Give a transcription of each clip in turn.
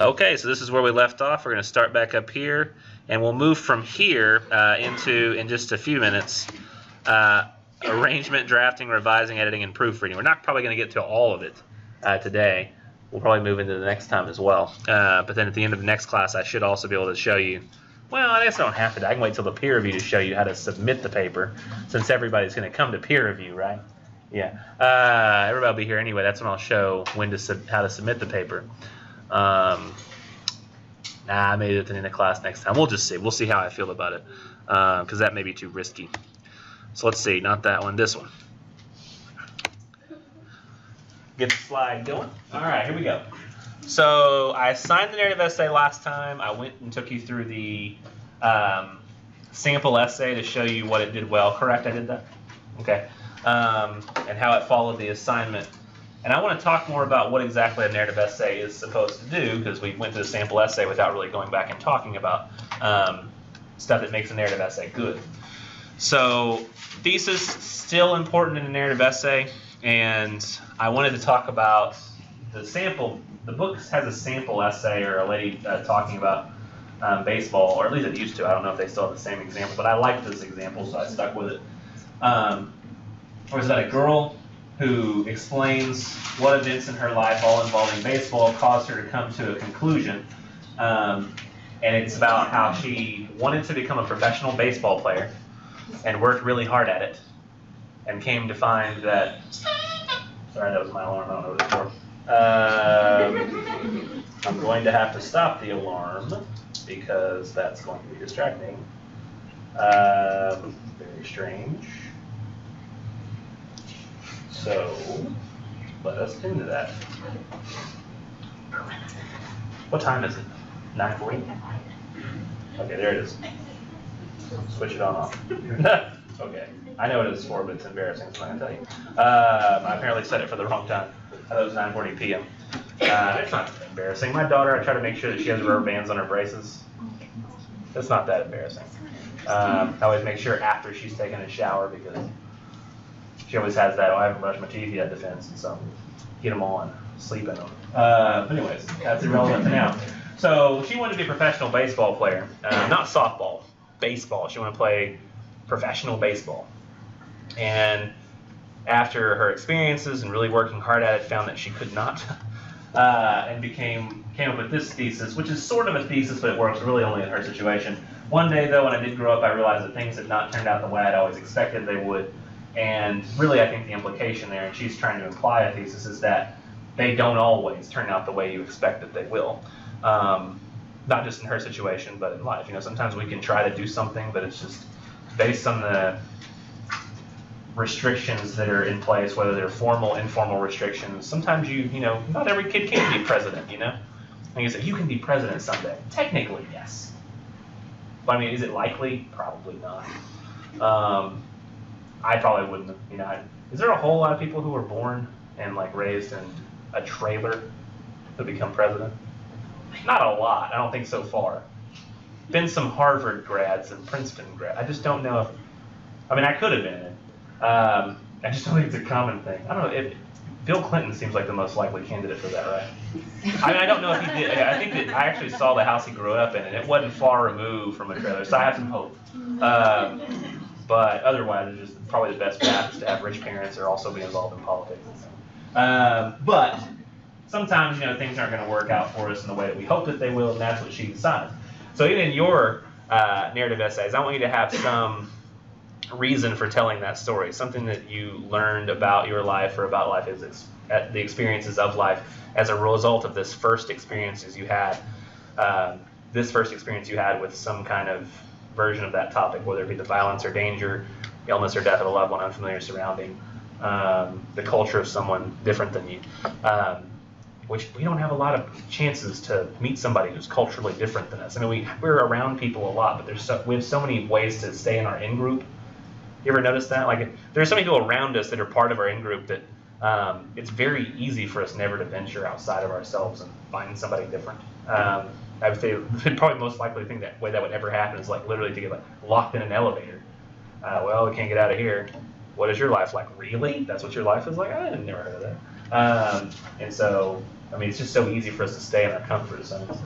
Okay, so this is where we left off. We're going to start back up here, and we'll move from here into, in just a few minutes, arrangement, drafting, revising, editing, and proofreading. We're not probably going to get to all of it today. We'll probably move into the next time as well. But then at the end of the next class, I should also be able to show you, well, I guess I don't have to. I can wait till the peer review to show you how to submit the paper, since everybody's going to come to peer review, right? Yeah. Everybody will be here anyway. That's when I'll show how to submit the paper. Maybe at the end of class next time. We'll just see. We'll see how I feel about it, because that may be too risky. So let's see. Not that one. This one. Get the slide going. All right, here we go. So I assigned the narrative essay last time. I went and took you through the sample essay to show you what it did well. Correct? I did that? Okay. And how it followed the assignment. And I want to talk more about what exactly a narrative essay is supposed to do, because we went through the sample essay without really going back and talking about stuff that makes a narrative essay good. So thesis, still important in a narrative essay, and I wanted to talk about the sample. The book has a sample essay, or a lady talking about baseball, or at least it used to. I don't know if they still have the same example, but I liked this example, so I stuck with it. Or is that a girl who explains what events in her life, all involving baseball, caused her to come to a conclusion. And it's about how she wanted to become a professional baseball player and worked really hard at it, and came to find that, sorry, that was my alarm, I don't know what it's for. I'm going to have to stop the alarm because that's going to be distracting. Very strange. So let us into that. What time is it? 9:40? Okay, there it is. Switch it on off. Okay. I know what it is for, but it's embarrassing, so I'm not going to tell you. I apparently set it for the wrong time. I thought it was 9:40 p.m. It's not embarrassing. My daughter, I try to make sure that she has rubber bands on her braces. It's not that embarrassing. I always make sure after she's taken a shower, because she always has that, oh, I haven't brushed my teeth yet defense, and so get them on, sleep in them. Anyways, that's irrelevant to now. So she wanted to be a professional baseball player, not softball, baseball. She wanted to play professional baseball. And after her experiences and really working hard at it, found that she could not, and came up with this thesis, which is sort of a thesis, but it works really only in her situation. One day, though, when I did grow up, I realized that things had not turned out the way I'd always expected they would. And really, I think the implication there, and she's trying to imply a thesis, is that they don't always turn out the way you expect that they will. Not just in her situation, but in life. You know, sometimes we can try to do something, but it's just based on the restrictions that are in place, whether they're formal, informal restrictions. Sometimes you know, not every kid can be president, you know? And you say, you can be president someday. Technically, yes. But I mean, is it likely? Probably not. I probably wouldn't have, you know. Is there a whole lot of people who were born and like raised in a trailer to become president? Not a lot. I don't think so far. Been some Harvard grads and Princeton grads. I just don't know if, I mean, I could have been in it. I just don't think it's a common thing. I don't know. Bill Clinton seems like the most likely candidate for that, right? I mean, I don't know if he did. I think that I actually saw the house he grew up in, and it wasn't far removed from a trailer, so I have some hope. But otherwise, it's just probably the best path is to have rich parents or also be involved in politics. But sometimes, you know, things aren't going to work out for us in the way that we hope that they will, and that's what she decided. So even in your narrative essays, I want you to have some reason for telling that story, something that you learned about your life or about life as the experiences of life as a result of this first experiences you had, with some kind of version of that topic, whether it be the violence or danger, illness or death of a loved one, unfamiliar surrounding, the culture of someone different than you, which we don't have a lot of chances to meet somebody who's culturally different than us. I mean, we're around people a lot, but we have so many ways to stay in our in-group. You ever notice that? Like, there are so many people around us that are part of our in-group that it's very easy for us never to venture outside of ourselves and find somebody different. I would say probably the most likely thing that way that would ever happen is like literally to get like locked in an elevator. Well, we can't get out of here. What is your life like? Really? That's what your life is like? I had never heard of that. And so I mean, it's just so easy for us to stay in our comfort zones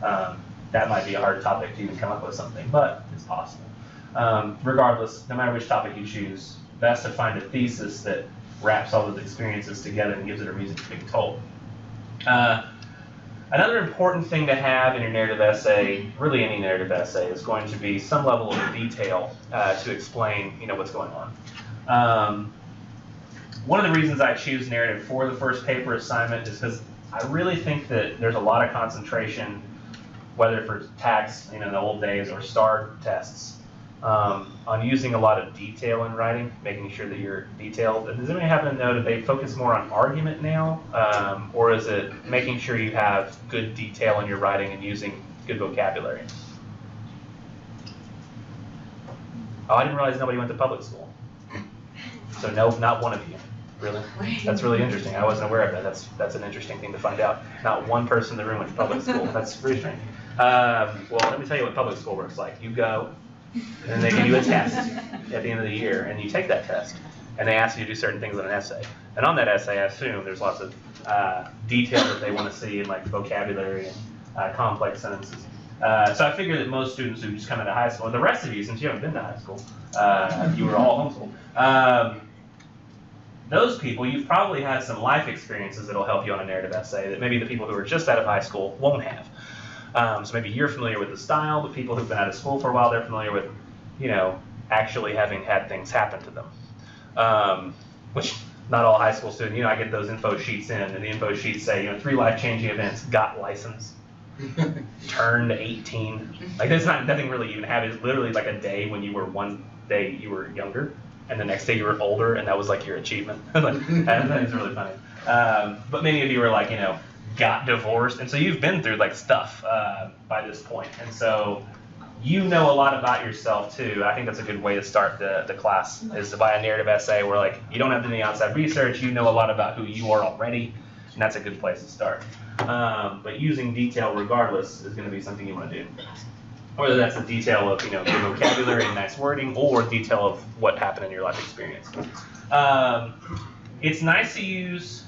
that that might be a hard topic to even come up with something, but it's possible. Regardless, no matter which topic you choose, best to find a thesis that wraps all those experiences together and gives it a reason for being told. Another important thing to have in your narrative essay, really any narrative essay, is going to be some level of detail to explain, what's going on. One of the reasons I choose narrative for the first paper assignment is because I really think that there's a lot of concentration, whether for tax, in the old days, or STAR tests, on using a lot of detail in writing, making sure that you're detailed. And does anybody happen to know, do they focus more on argument now, or is it making sure you have good detail in your writing and using good vocabulary? Oh, I didn't realize nobody went to public school. So no, not one of you. Really? That's really interesting. I wasn't aware of that. That's an interesting thing to find out. Not one person in the room went to public school. That's very strange. Well, let me tell you what public school works like. You go, and they give you a test at the end of the year, and you take that test, and they ask you to do certain things in an essay. And on that essay, I assume there's lots of detail that they want to see in like vocabulary and complex sentences. So I figure that most students who just come into high school, and the rest of you, since you haven't been to high school, you were all homeschooled. Those people, you've probably had some life experiences that'll help you on a narrative essay that maybe the people who are just out of high school won't have. So maybe you're familiar with the style, but people who've been out of school for a while, they're familiar with, actually having had things happen to them. Which not all high school students, I get those info sheets in, and the info sheets say, 3 life-changing events: got licensed, turned 18. Like, there's nothing really even happened. It's literally like a day when one day you were younger, and the next day you were older, and that was like your achievement. That's really funny. But many of you were like, got divorced, and so you've been through like stuff by this point, and so you know a lot about yourself too. I think that's a good way to start the class, is to buy a narrative essay where like you don't have any outside research, you know a lot about who you are already, and that's a good place to start. But using detail regardless is going to be something you want to do. Whether that's the detail of good vocabulary and nice wording, or detail of what happened in your life experience. It's nice to use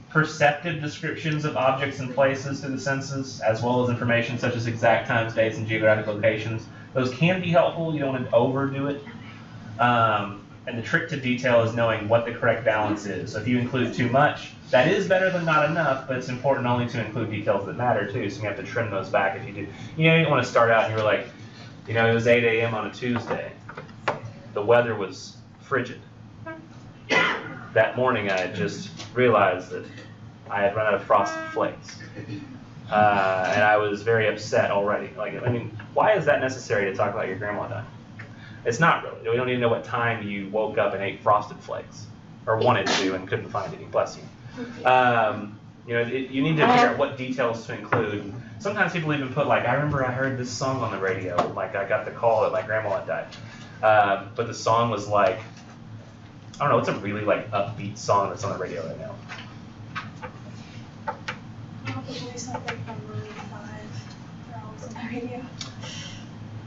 perceptive descriptions of objects and places through the senses, as well as information such as exact times, dates, and geographic locations. Those can be helpful. You don't want to overdo it. And the trick to detail is knowing what the correct balance is. So if you include too much, that is better than not enough, but it's important only to include details that matter too, so you have to trim those back if you do. You don't want to start out and you were like, it was 8 a.m. on a Tuesday. The weather was frigid. That morning I had just realized that I had run out of frosted flakes. And I was very upset already. Why is that necessary to talk about your grandma dying? It's not really. We don't even know what time you woke up and ate frosted flakes, or wanted to and couldn't find any. Bless you. You need to figure out what details to include. Sometimes people even put I remember I heard this song on the radio. I got the call that my grandma had died. But the song was I don't know. It's a really upbeat song that's on the radio right now.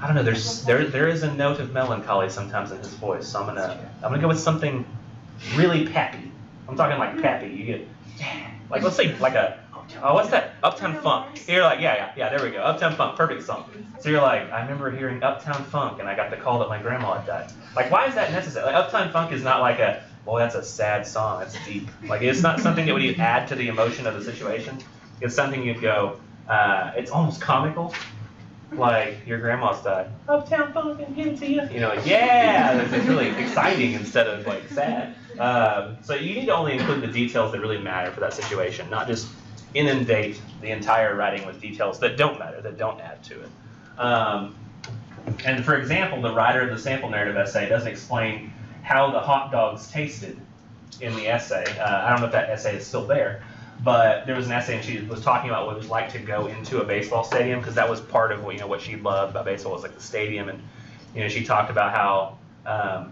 I don't know. There is a note of melancholy sometimes in his voice, so I'm gonna go with something really peppy. I'm talking peppy. You get let's say what's that? Uptown Funk. You're yeah, there we go. Uptown Funk, perfect song. So you're I remember hearing Uptown Funk, and I got the call that my grandma had died. Why is that necessary? Uptown Funk is not that's a sad song. That's deep. It's not something that would add to the emotion of the situation. It's something you'd go. It's almost comical. Your grandma's died. Uptown Funk and give it to you. Yeah, it's really exciting instead of sad. So you need to only include the details that really matter for that situation, not just inundate the entire writing with details that don't matter, that don't add to it. And for example, the writer of the sample narrative essay doesn't explain how the hot dogs tasted in the essay. I don't know if that essay is still there. But there was an essay, and she was talking about what it was like to go into a baseball stadium, because that was part of what she loved about baseball was the stadium. And she talked about how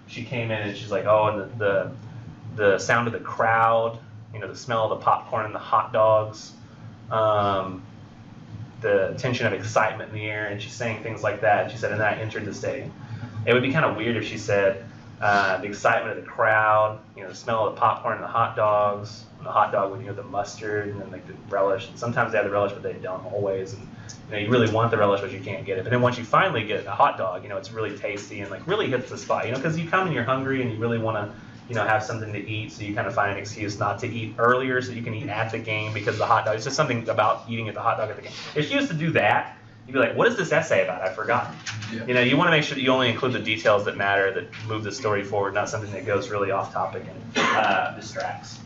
she came in and she's and the sound of the crowd, the smell of the popcorn and the hot dogs, the tension of excitement in the air, and she's saying things like that. And she said, and then I entered the stadium. It would be kind of weird if she said, The excitement of the crowd, the smell of the popcorn and the hot dogs, and the hot dog with the mustard and then like the relish. And sometimes they have the relish, but they don't always. And you really want the relish, but you can't get it. But then once you finally get a hot dog, it's really tasty and like really hits the spot. Because you come and you're hungry and you really want to have something to eat, so you kind of find an excuse not to eat earlier so you can eat at the game because the hot dog. It's just something about eating at the hot dog at the game. If you used to do that, you'd be like, what is this essay about? I've forgotten. Yeah. You want to make sure that you only include the details that matter, that move the story forward, not something that goes really off topic and distracts.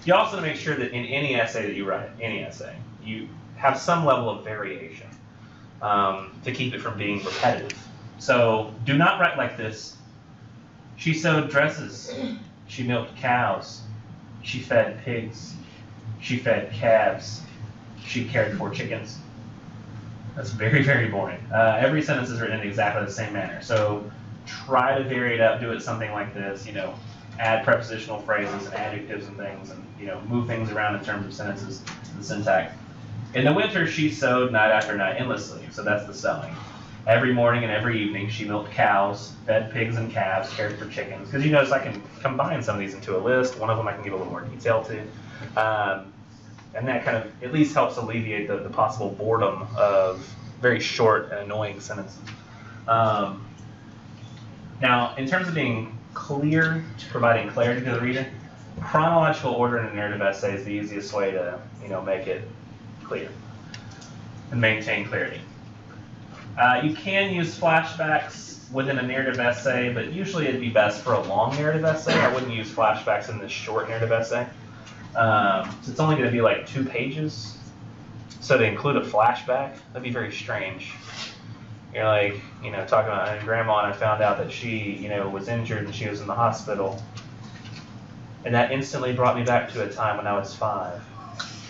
You also want to make sure that in any essay that you write, any essay, you have some level of variation to keep it from being repetitive. So do not write like this. She sewed dresses. She milked cows. She fed pigs. She fed calves. She cared for chickens. That's very, very boring. Every sentence is written in exactly the same manner. So try to vary it up. Do it something like this. Add prepositional phrases and adjectives and things, and move things around in terms of sentences and syntax. In the winter, she sewed night after night endlessly. So that's the sewing. Every morning and every evening, she milked cows, fed pigs and calves, cared for chickens. Because you notice I can combine some of these into a list. One of them I can give a little more detail to. And that kind of at least helps alleviate the possible boredom of very short and annoying sentences. Now, in terms of being clear, providing clarity to the reader, chronological order in a narrative essay is the easiest way to make it clear and maintain clarity. You can use flashbacks within a narrative essay, but usually it'd be best for a long narrative essay. I wouldn't use flashbacks in this short narrative essay. So it's only going to be like 2 pages. So to include a flashback, that'd be very strange. You're like, talking about grandma, and I found out that she, was injured and she was in the hospital. And that instantly brought me back to a time when I was 5.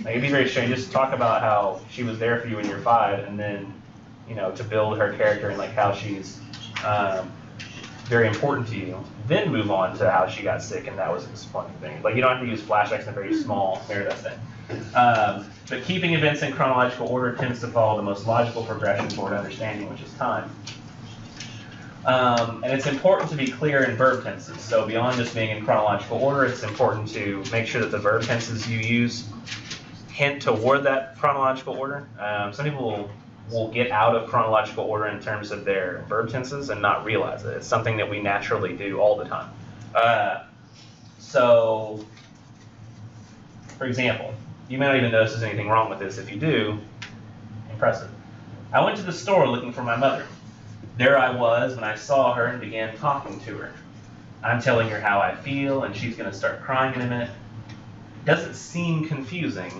Like, it'd be very strange. Just talk about how she was there for you when you're 5, and then to build her character and like how she's very important to you, then move on to how she got sick and that was a disappointing thing. Like, you don't have to use flashbacks in a very small narrative essay. But keeping events in chronological order tends to follow the most logical progression toward understanding, which is time. And it's important to be clear in verb tenses. So beyond just being in chronological order, it's important to make sure that the verb tenses you use hint toward that chronological order. Some people will get out of chronological order in terms of their verb tenses and not realize it. It's something that we naturally do all the time. So, for example, you may not even notice there's anything wrong with this. If you do, impressive. I went to the store looking for my mother. There I was when I saw her and began talking to her. I'm telling her how I feel, and she's going to start crying in a minute. Doesn't seem confusing,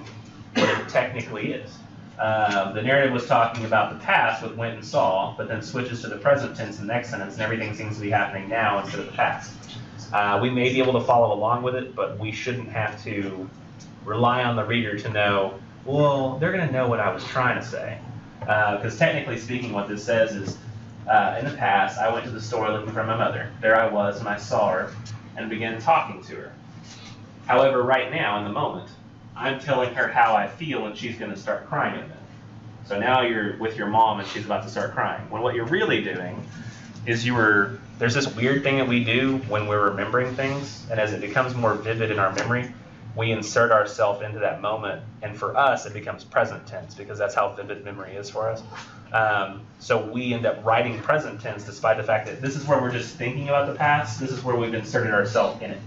but it technically is. The narrative was talking about the past with went and saw, but then switches to the present tense in the next sentence, and everything seems to be happening now instead of the past. We may be able to follow along with it, but we shouldn't have to rely on the reader to know, well, they're going to know what I was trying to say. Because technically speaking, what this says is, in the past, I went to the store looking for my mother. There I was when I saw her and began talking to her. However, right now, in the moment, I'm telling her how I feel and she's going to start crying in a minute. So now you're with your mom and she's about to start crying. When what you're really doing is there's this weird thing that we do when we're remembering things, and as it becomes more vivid in our memory, we insert ourselves into that moment, and for us it becomes present tense because that's how vivid memory is for us. So we end up writing present tense despite the fact that this is where we're just thinking about the past, this is where we've inserted ourselves in it,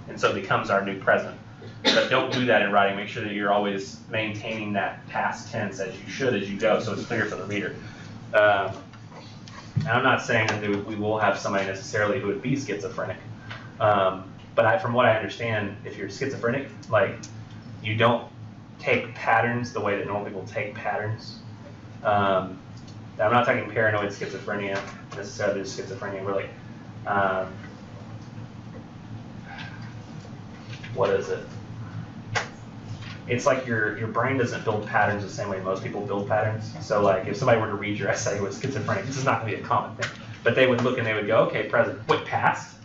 and so it becomes our new present. But don't do that in writing. Make sure that you're always maintaining that past tense as you should as you go, so it's clear for the reader. And I'm not saying that we will have somebody necessarily who would be schizophrenic, but from what I understand, if you're schizophrenic, like, you don't take patterns the way that normal people take patterns. I'm not talking paranoid schizophrenia necessarily, just schizophrenia. We're like, what is it? It's like your brain doesn't build patterns the same way most people build patterns. So like if somebody were to read your essay with schizophrenic, this is not going to be a common thing. But they would look and they would go, okay, present, wait, past?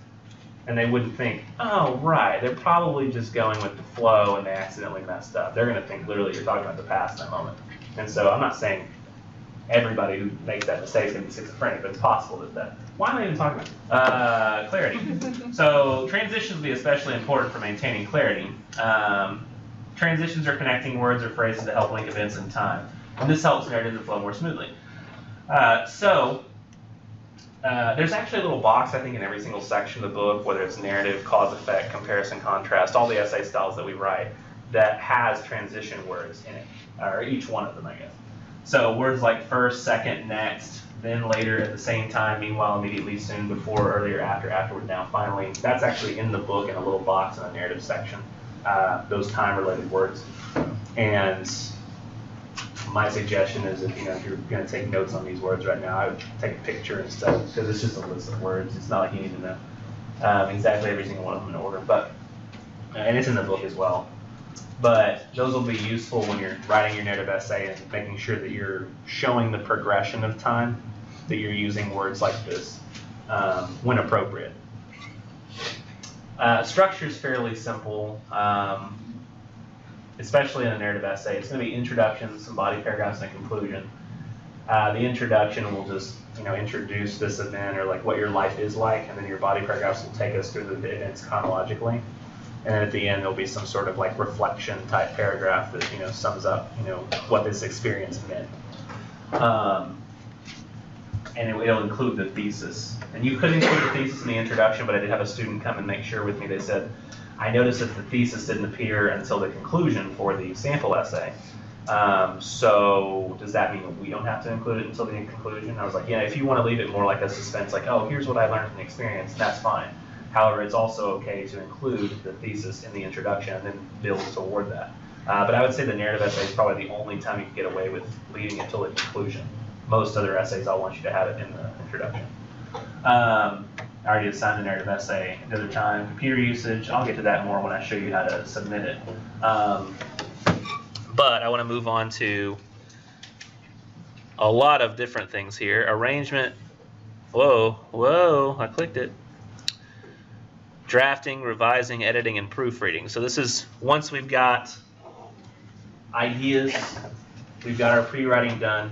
And they wouldn't think, oh, right, they're probably just going with the flow and they accidentally messed up. They're going to think literally you're talking about the past in that moment. And so I'm not saying everybody who makes that mistake is going to be schizophrenic, but it's possible that Why am I even talking about clarity? So transitions will be especially important for maintaining clarity. Transitions are connecting words or phrases to help link events in time. And this helps narratives to flow more smoothly. There's actually a little box, I think, in every single section of the book, whether it's narrative, cause, effect, comparison, contrast, all the essay styles that we write, that has transition words in it, or each one of them, I guess. So words like first, second, next, then, later, at the same time, meanwhile, immediately, soon, before, earlier, after, afterward, now, finally. That's actually in the book in a little box in the narrative section, those time-related words. And my suggestion is if you're going to take notes on these words right now, I would take a picture instead, because it's just a list of words. It's not like you need to know exactly every single one of them in order. But and it's in the book as well. But those will be useful when you're writing your narrative essay and making sure that you're showing the progression of time, that you're using words like this when appropriate. Structure is fairly simple, especially in a narrative essay. It's going to be introduction, some body paragraphs, and a conclusion. The introduction will just introduce this event or like what your life is like, and then your body paragraphs will take us through the events chronologically. And then at the end, there'll be some sort of like reflection type paragraph that sums up what this experience meant. And it'll include the thesis. And you could include the thesis in the introduction, but I did have a student come and make sure with me. They said, I noticed that the thesis didn't appear until the conclusion for the sample essay. So does that mean that we don't have to include it until the conclusion? I was like, yeah, if you want to leave it more like a suspense, like, oh, here's what I learned from the experience, that's fine. However, it's also okay to include the thesis in the introduction and then build toward that. But I would say the narrative essay is probably the only time you can get away with leaving it till the conclusion. Most other essays, I'll want you to have it in the introduction. I already assigned the narrative essay another time. Computer usage, I'll get to that more when I show you how to submit it. But I want to move on to a lot of different things here. Arrangement, whoa, I clicked it. Drafting, revising, editing, and proofreading. So this is once we've got ideas, we've got our pre-writing done,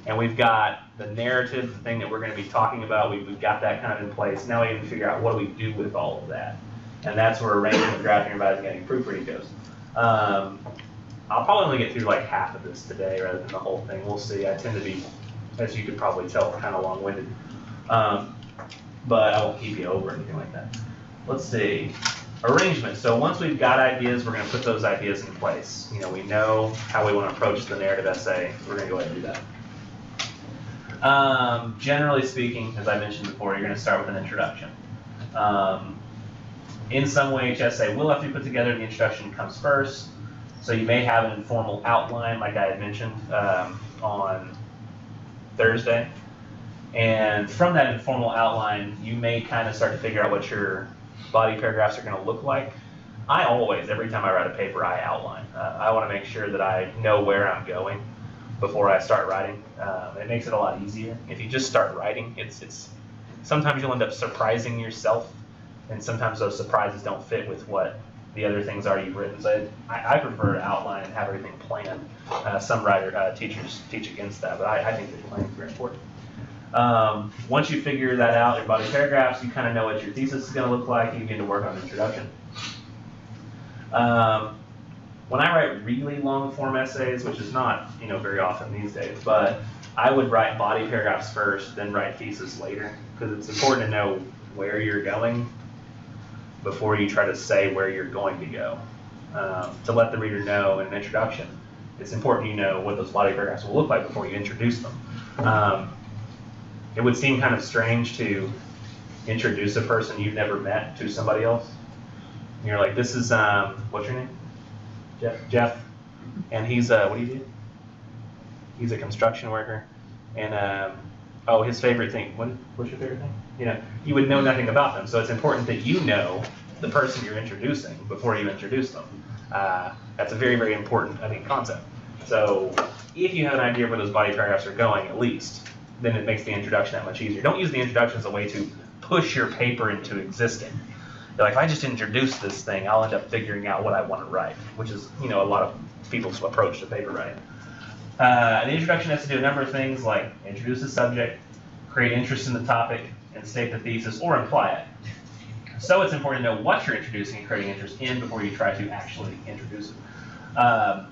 and we've got the narrative, the thing that we're going to be talking about, we've got that kind of in place. Now we need to figure out what do we do with all of that. And that's where arrangement, drafting, revising, editing, proofreading goes. I'll probably only get through like half of this today rather than the whole thing. We'll see. I tend to be, as you could probably tell, kind of long-winded. But I won't keep you over or anything like that. Let's see. Arrangement. So once we've got ideas, we're going to put those ideas in place. We know how we want to approach the narrative essay. We're going to go ahead and do that. Generally speaking, as I mentioned before, you're going to start with an introduction. In some way, each essay will have to be put together. The introduction comes first. So you may have an informal outline, like I had mentioned on Thursday. And from that informal outline, you may kind of start to figure out what your body paragraphs are going to look like. I always, every time I write a paper, I outline. I want to make sure that I know where I'm going before I start writing. It makes it a lot easier. If you just start writing, it's sometimes you'll end up surprising yourself, and sometimes those surprises don't fit with what the other things are you've written. So I prefer to outline and have everything planned. Some teachers teach against that, but I think that planning is very important. Once you figure that out, your body paragraphs, you kind of know what your thesis is going to look like. You begin to work on the introduction. When I write really long form essays, which is not very often these days, but I would write body paragraphs first, then write thesis later, because it's important to know where you're going before you try to say where you're going to go. To let the reader know in an introduction, it's important you know what those body paragraphs will look like before you introduce them. It would seem kind of strange to introduce a person you've never met to somebody else. And you're like, this is, what's your name? Jeff. And he's, what do you do? He's a construction worker. And, his favorite thing, what's your favorite thing? You would know nothing about them. So it's important that you know the person you're introducing before you introduce them. That's a very, very important, concept. So if you have an idea of where those body paragraphs are going, at least, then it makes the introduction that much easier. Don't use the introduction as a way to push your paper into existing. You're like, if I just introduce this thing, I'll end up figuring out what I want to write, which is, a lot of people's approach to paper writing. The introduction has to do a number of things like introduce the subject, create interest in the topic, and state the thesis or imply it. So it's important to know what you're introducing and creating interest in before you try to actually introduce it. A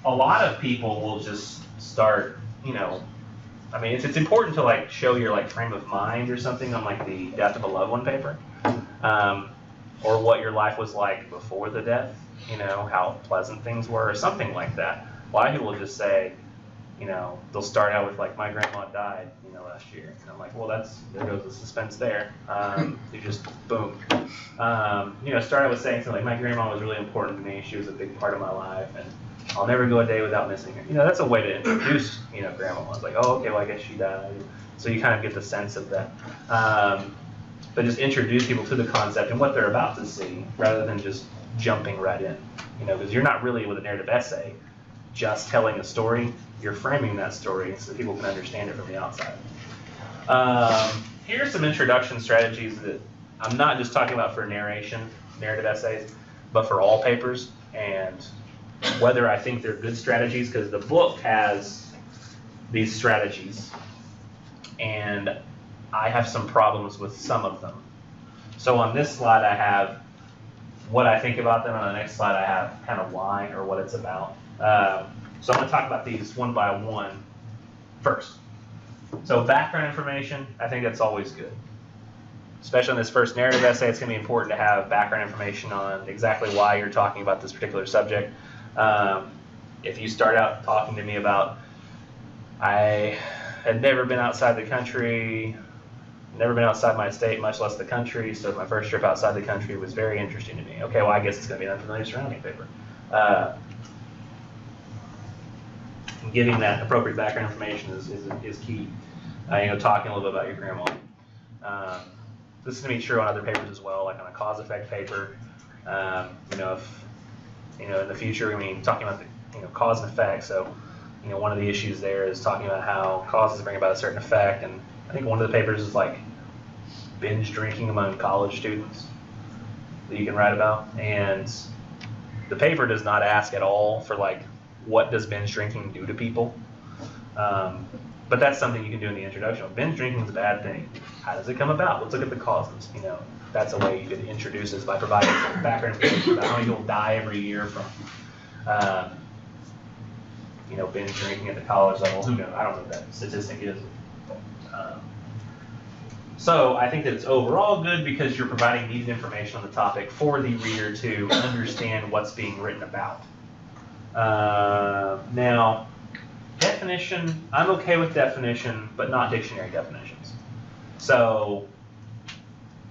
lot of people will just start, I mean, it's important to like show your like frame of mind or something on like the death of a loved one paper, or what your life was like before the death, how pleasant things were or something like that. A lot of people will just say, they'll start out with like, my grandma died, last year. And I'm like, well, there goes the suspense there. You just, boom. Start out with saying something like, my grandma was really important to me. She was a big part of my life, and I'll never go a day without missing her. That's a way to introduce, grandma. It's like, oh, okay, well, I guess she died. So you kind of get the sense of that. But just introduce people to the concept and what they're about to see, rather than just jumping right in. Because you're not really, with a narrative essay, just telling a story. You're framing that story so that people can understand it from the outside. Here's some introduction strategies that I'm not just talking about for narrative essays, but for all papers, and whether I think they're good strategies, because the book has these strategies, and I have some problems with some of them. So on this slide I have what I think about them, and on the next slide I have kind of why or what it's about. So I'm going to talk about these one by one first. So background information, I think that's always good. Especially in this first narrative essay, it's going to be important to have background information on exactly why you're talking about this particular subject. If you start out talking to me about, I had never been outside the country, never been outside my state, much less the country, so my first trip outside the country was very interesting to me. Okay, well, I guess it's going to be an unfamiliar surrounding paper. Giving that appropriate background information is key. Talking a little bit about your grandma. This is going to be true on other papers as well, like on a cause-effect paper. If in the future, talking about the cause and effect. So, one of the issues there is talking about how causes bring about a certain effect, and I think one of the papers is like binge drinking among college students that you can write about, and the paper does not ask at all for like, what does binge drinking do to people? But that's something you can do in the introduction. Binge drinking is a bad thing. How does it come about? Let's look at the causes. That's a way you could introduce this, by providing some background information about how many people die every year from, binge drinking at the college level. Who knows? I don't know what that statistic is. So I think that it's overall good because you're providing needed information on the topic for the reader to understand what's being written about. Now, definition, I'm okay with definition, but not dictionary definitions. So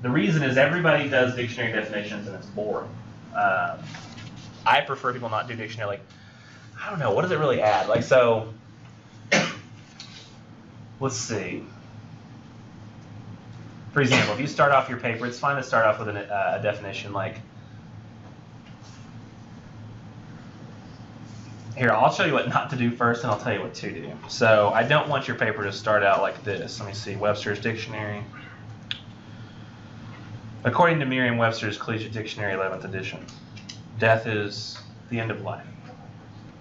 the reason is everybody does dictionary definitions and it's boring. I prefer people not do dictionary. Like, I don't know, what does it really add? Like, so, let's see. For example, if you start off your paper, it's fine to start off with a definition like, here, I'll show you what not to do first, and I'll tell you what to do. So I don't want your paper to start out like this. Let me see, Webster's Dictionary. According to Merriam-Webster's Collegiate Dictionary, 11th edition, death is the end of life,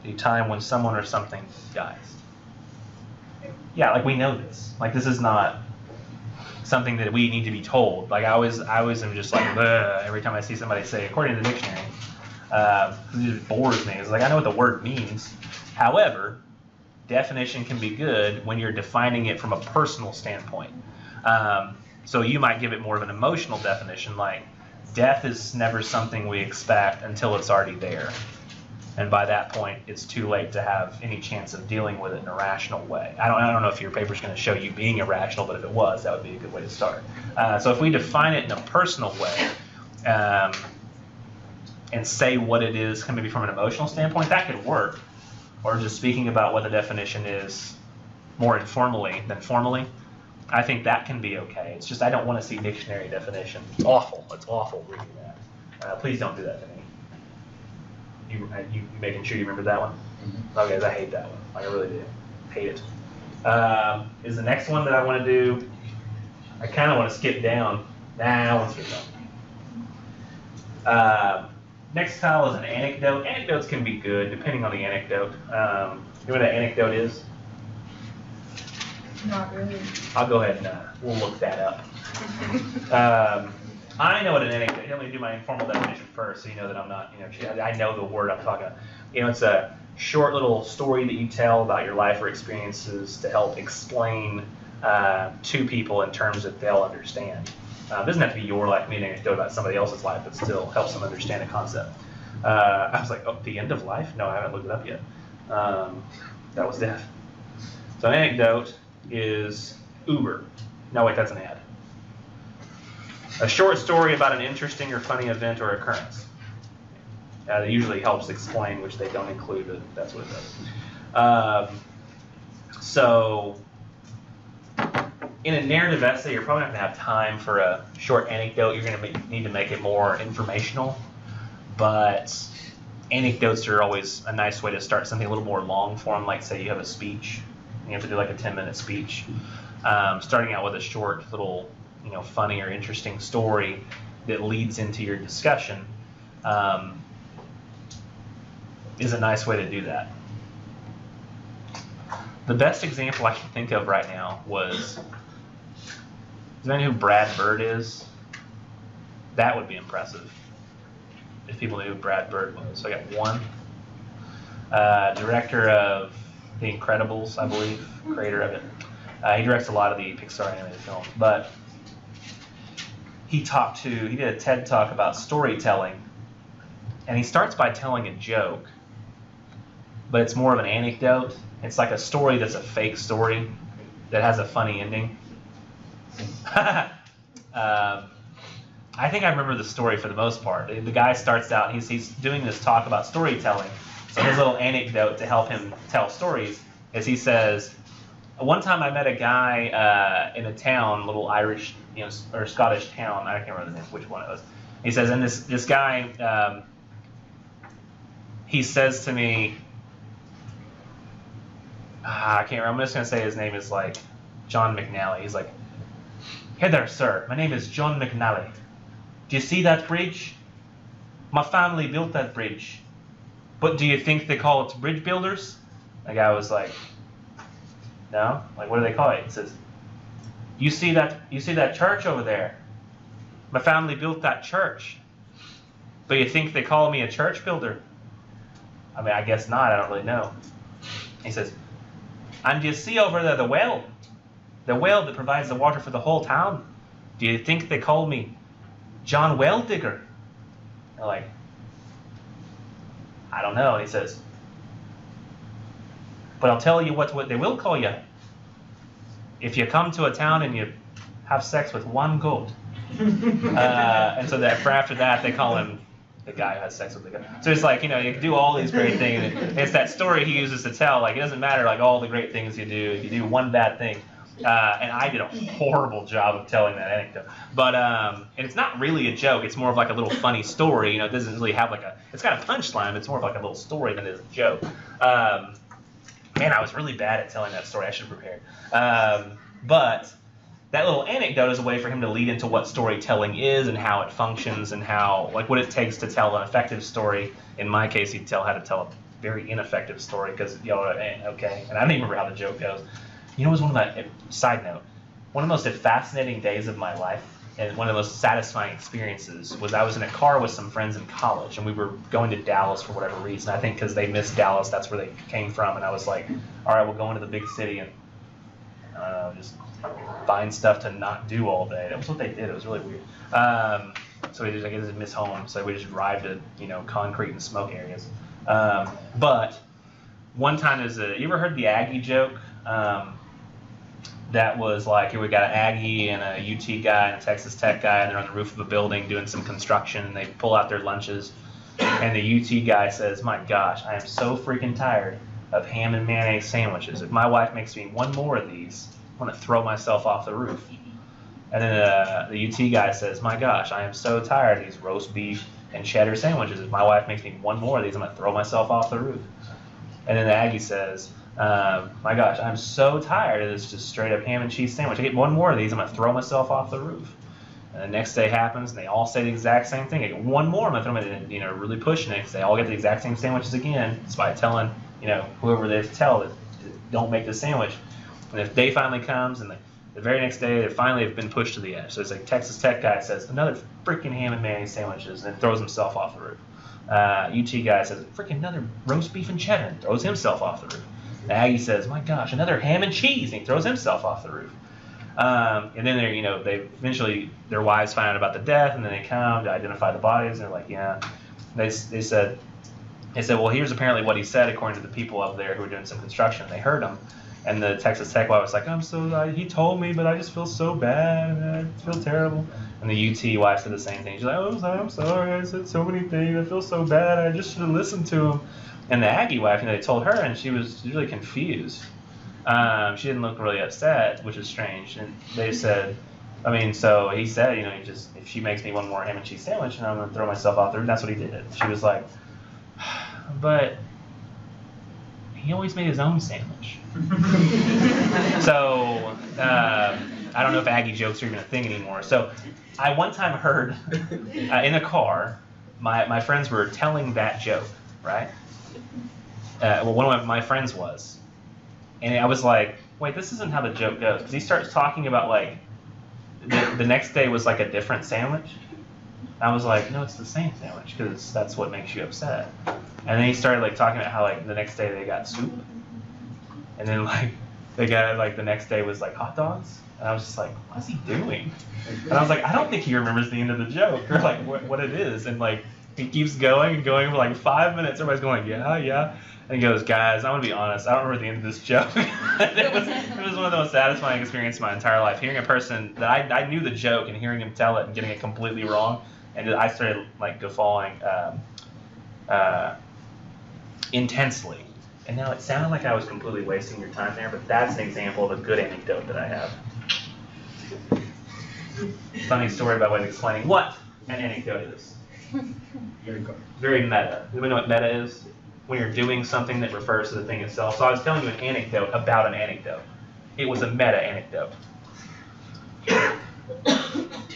the time when someone or something dies. Yeah, like we know this. Like this is not something that we need to be told. Like I always am just like, every time I see somebody say, according to the dictionary. It just bores me. It's like, I know what the word means. However, definition can be good when you're defining it from a personal standpoint. So you might give it more of an emotional definition, like death is never something we expect until it's already there. And by that point, it's too late to have any chance of dealing with it in a rational way. I don't know if your paper's going to show you being irrational, but if it was, that would be a good way to start. So if we define it in a personal way, and say what it is, maybe from an emotional standpoint, that could work. Or just speaking about what the definition is more informally than formally, I think that can be okay. It's just I don't want to see dictionary definition. It's awful. It's awful reading that. Please don't do that to me. You making sure you remember that one? Mm-hmm. Okay, I hate that one. Like I really do. Hate it. Is the next one that I want to do, I kind of want to skip down. Nah, I want to skip down. Next tile is an anecdote. Anecdotes can be good depending on the anecdote. You know what an anecdote is? Not really. I'll go ahead and we'll look that up. I know what an anecdote. Let me do my informal definition first, so you know that I'm not. I know the word I'm talking about. It's a short little story that you tell about your life or experiences to help explain to people in terms that they'll understand. It doesn't have to be your life, an anecdote about somebody else's life, but still helps them understand a concept. I was like, oh, the end of life? No, I haven't looked it up yet. That was death. So an anecdote is Uber. No, wait, that's an ad. A short story about an interesting or funny event or occurrence. That usually helps explain, which they don't include, but that's what it does. So in a narrative essay, you're probably not going to have time for a short anecdote. You're going to need to make it more informational. But anecdotes are always a nice way to start something a little more long form, like say you have a speech. And you have to do like a 10-minute speech. Starting out with a short little, funny or interesting story that leads into your discussion is a nice way to do that. The best example I can think of right now was, do you know who Brad Bird is? That would be impressive if people knew who Brad Bird was. So I got one. Director of The Incredibles, I believe, creator of it. He directs a lot of the Pixar animated films, but he did a TED Talk about storytelling, and he starts by telling a joke, but it's more of an anecdote. It's like a story that's a fake story that has a funny ending. I think I remember the story for the most part. The guy starts out, and he's doing this talk about storytelling. So his little anecdote to help him tell stories is he says, one time I met a guy in a town, little Irish, or Scottish town. I can't remember the name, which one it was. He says, and this guy, he says to me, I can't remember. I'm just gonna say his name is like John McNally. He's like, hey there, sir. My name is John McNally. Do you see that bridge? My family built that bridge. But do you think they call it bridge builders? The guy was like, no. Like, what do they call it? He says, you see that church over there? My family built that church. But you think they call me a church builder? I mean, I guess not. I don't really know. He says, and you see over there the well that provides the water for the whole town? Do you think they call me John Well Digger? They're like, I don't know. And he says, but I'll tell you what they will call you. If you come to a town and you have sex with one goat. And so that after that, they call him the guy who has sex with the goat. So it's like, you can do all these great things. It's that story he uses to tell. Like, it doesn't matter, like, all the great things you do. If you do one bad thing. And I did a horrible job of telling that anecdote. But, and it's not really a joke. It's more of like a little funny story. It doesn't really have it's got a punchline, but it's more of like a little story than it is a joke. Man, I was really bad at telling that story. I should have prepared. But that little anecdote is a way for him to lead into what storytelling is and how it functions and what it takes to tell an effective story. In my case, he'd tell how to tell a very ineffective story because, okay. And I don't even remember how the joke goes. It was side note, one of the most fascinating days of my life and one of the most satisfying experiences was I was in a car with some friends in college, and we were going to Dallas for whatever reason. I think because they missed Dallas, that's where they came from. And I was like, all right, we'll go into the big city and just find stuff to not do all day. That was what they did. It was really weird. So we just miss home. So we just drive to concrete and smoke areas. But one time you ever heard the Aggie joke? That was like, here we got an Aggie and a UT guy and a Texas Tech guy, and they're on the roof of a building doing some construction, and they pull out their lunches, and the UT guy says, my gosh, I am so freaking tired of ham and mayonnaise sandwiches. If my wife makes me one more of these, I'm going to throw myself off the roof. And then the UT guy says, my gosh, I am so tired of these roast beef and cheddar sandwiches. If my wife makes me one more of these, I'm going to throw myself off the roof. And then the Aggie says, my gosh, I'm so tired of this just straight up ham and cheese sandwich. I get one more of these, I'm going to throw myself off the roof. And the next day happens, and they all say the exact same thing. I get one more, I'm going to throw them in, really pushing it, because they all get the exact same sandwiches again. It's by telling, whoever they tell that don't make the sandwich. And if day finally comes, and the very next day they finally have been pushed to the edge. So it's like Texas Tech guy says, another freaking ham and mayonnaise sandwiches, and then throws himself off the roof. UT guy says, freaking another roast beef and cheddar, and throws himself off the roof. The Aggie says, my gosh, another ham and cheese, and he throws himself off the roof. And then they eventually, their wives find out about the death, and then they come to identify the bodies, and they're like, yeah. They said, well, here's apparently what he said according to the people up there who were doing some construction. They heard him, and the Texas Tech wife was like, he told me, but I just feel so bad, and I feel terrible. And the UT wife said the same thing. She's like, I'm sorry, I said so many things, I feel so bad, I just should have listened to him. And the Aggie wife, they told her, and she was really confused. She didn't look really upset, which is strange. And they said, so he said, if she makes me one more ham and cheese sandwich, and I'm going to throw myself off the roof. That's what he did. She was like, but he always made his own sandwich. So I don't know if Aggie jokes are even a thing anymore. So I one time heard in a car, my friends were telling that joke, right? One of my friends was. And I was like, wait, this isn't how the joke goes. Because he starts talking about, like, the next day was, like, a different sandwich. I was like, no, it's the same sandwich, because that's what makes you upset. And then he started, like, talking about how, like, the next day they got soup. And then, like, they got, like, the next day was, like, hot dogs. And I was just like, what's he doing? And I was like, I don't think he remembers the end of the joke, or, like, what it is. And, like, he keeps going and going for, like, 5 minutes. Everybody's going, yeah. And he goes, guys, I'm going to be honest, I don't remember the end of this joke. it was one of the most satisfying experiences of my entire life. Hearing a person that I knew the joke and hearing him tell it and getting it completely wrong. And I started, like, guffawing intensely. And now it sounded like I was completely wasting your time there, but that's an example of a good anecdote that I have. Funny story about way of explaining what an anecdote is. Very meta. Anybody know what meta is? When you're doing something that refers to the thing itself. So I was telling you an anecdote about an anecdote. It was a meta anecdote.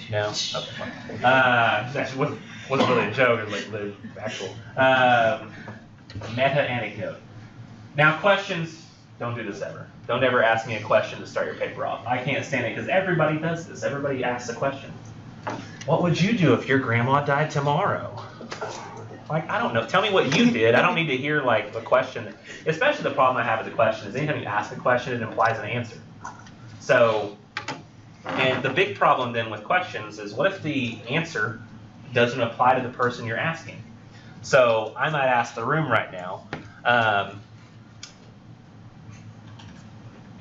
No? Okay. Actually, wasn't really a joke. It was like the actual meta anecdote. Now, questions, don't do this ever. Don't ever ask me a question to start your paper off. I can't stand it because everybody does this. Everybody asks a question. What would you do if your grandma died tomorrow? Like, I don't know. Tell me what you did. I don't need to hear, like, a question. Especially the problem I have with the question is anytime you ask a question, it implies an answer. So, and the big problem then with questions is what if the answer doesn't apply to the person you're asking? So I might ask the room right now,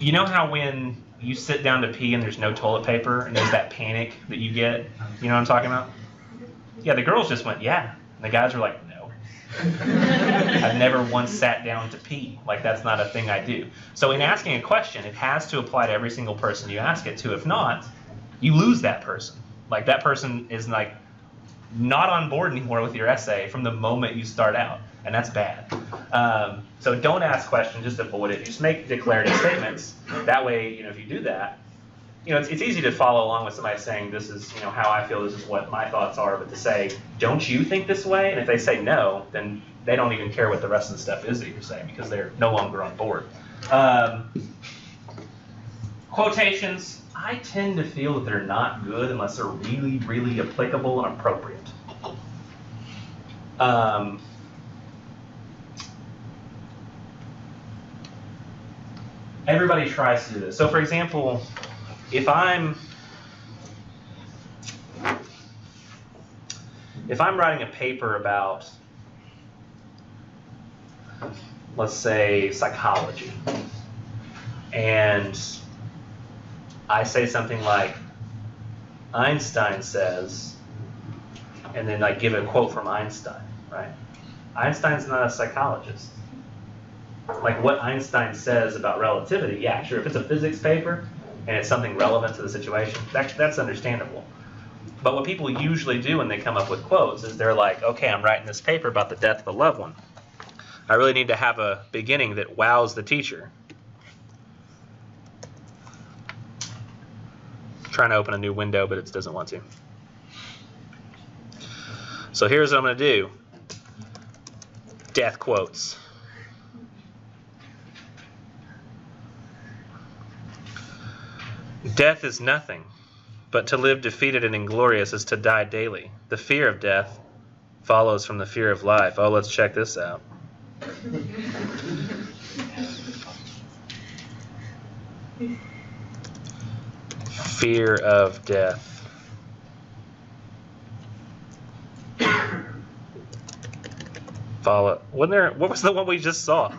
you know how when you sit down to pee and there's no toilet paper and there's that panic that you get? You know what I'm talking about? Yeah, the girls just went, yeah. And the guys were like, no. I've never once sat down to pee. Like, that's not a thing I do. So in asking a question, it has to apply to every single person you ask it to. If not, you lose that person. Like, that person is, like, not on board anymore with your essay from the moment you start out. And that's bad. So don't ask questions, just avoid it. Just make declarative statements. That way, if you do that, it's easy to follow along with somebody saying, this is, how I feel, this is what my thoughts are, but to say, don't you think this way? And if they say no, then they don't even care what the rest of the stuff is that you're saying because they're no longer on board. Quotations, I tend to feel that they're not good unless they're really, really applicable and appropriate. Everybody tries to do this. So for example, if I'm writing a paper about, let's say, psychology, and I say something like, Einstein says, and then I give a quote from Einstein, right? Einstein's not a psychologist. Like what Einstein says about relativity, yeah, sure, if it's a physics paper and it's something relevant to the situation, that's understandable. But what people usually do when they come up with quotes is they're like, okay, I'm writing this paper about the death of a loved one. I really need to have a beginning that wows the teacher. I'm trying to open a new window, but it doesn't want to. So here's what I'm going to do. Death quotes. Death is nothing, but to live defeated and inglorious is to die daily. The fear of death follows from the fear of life. Oh, let's check this out. Fear of death. What was the one we just saw?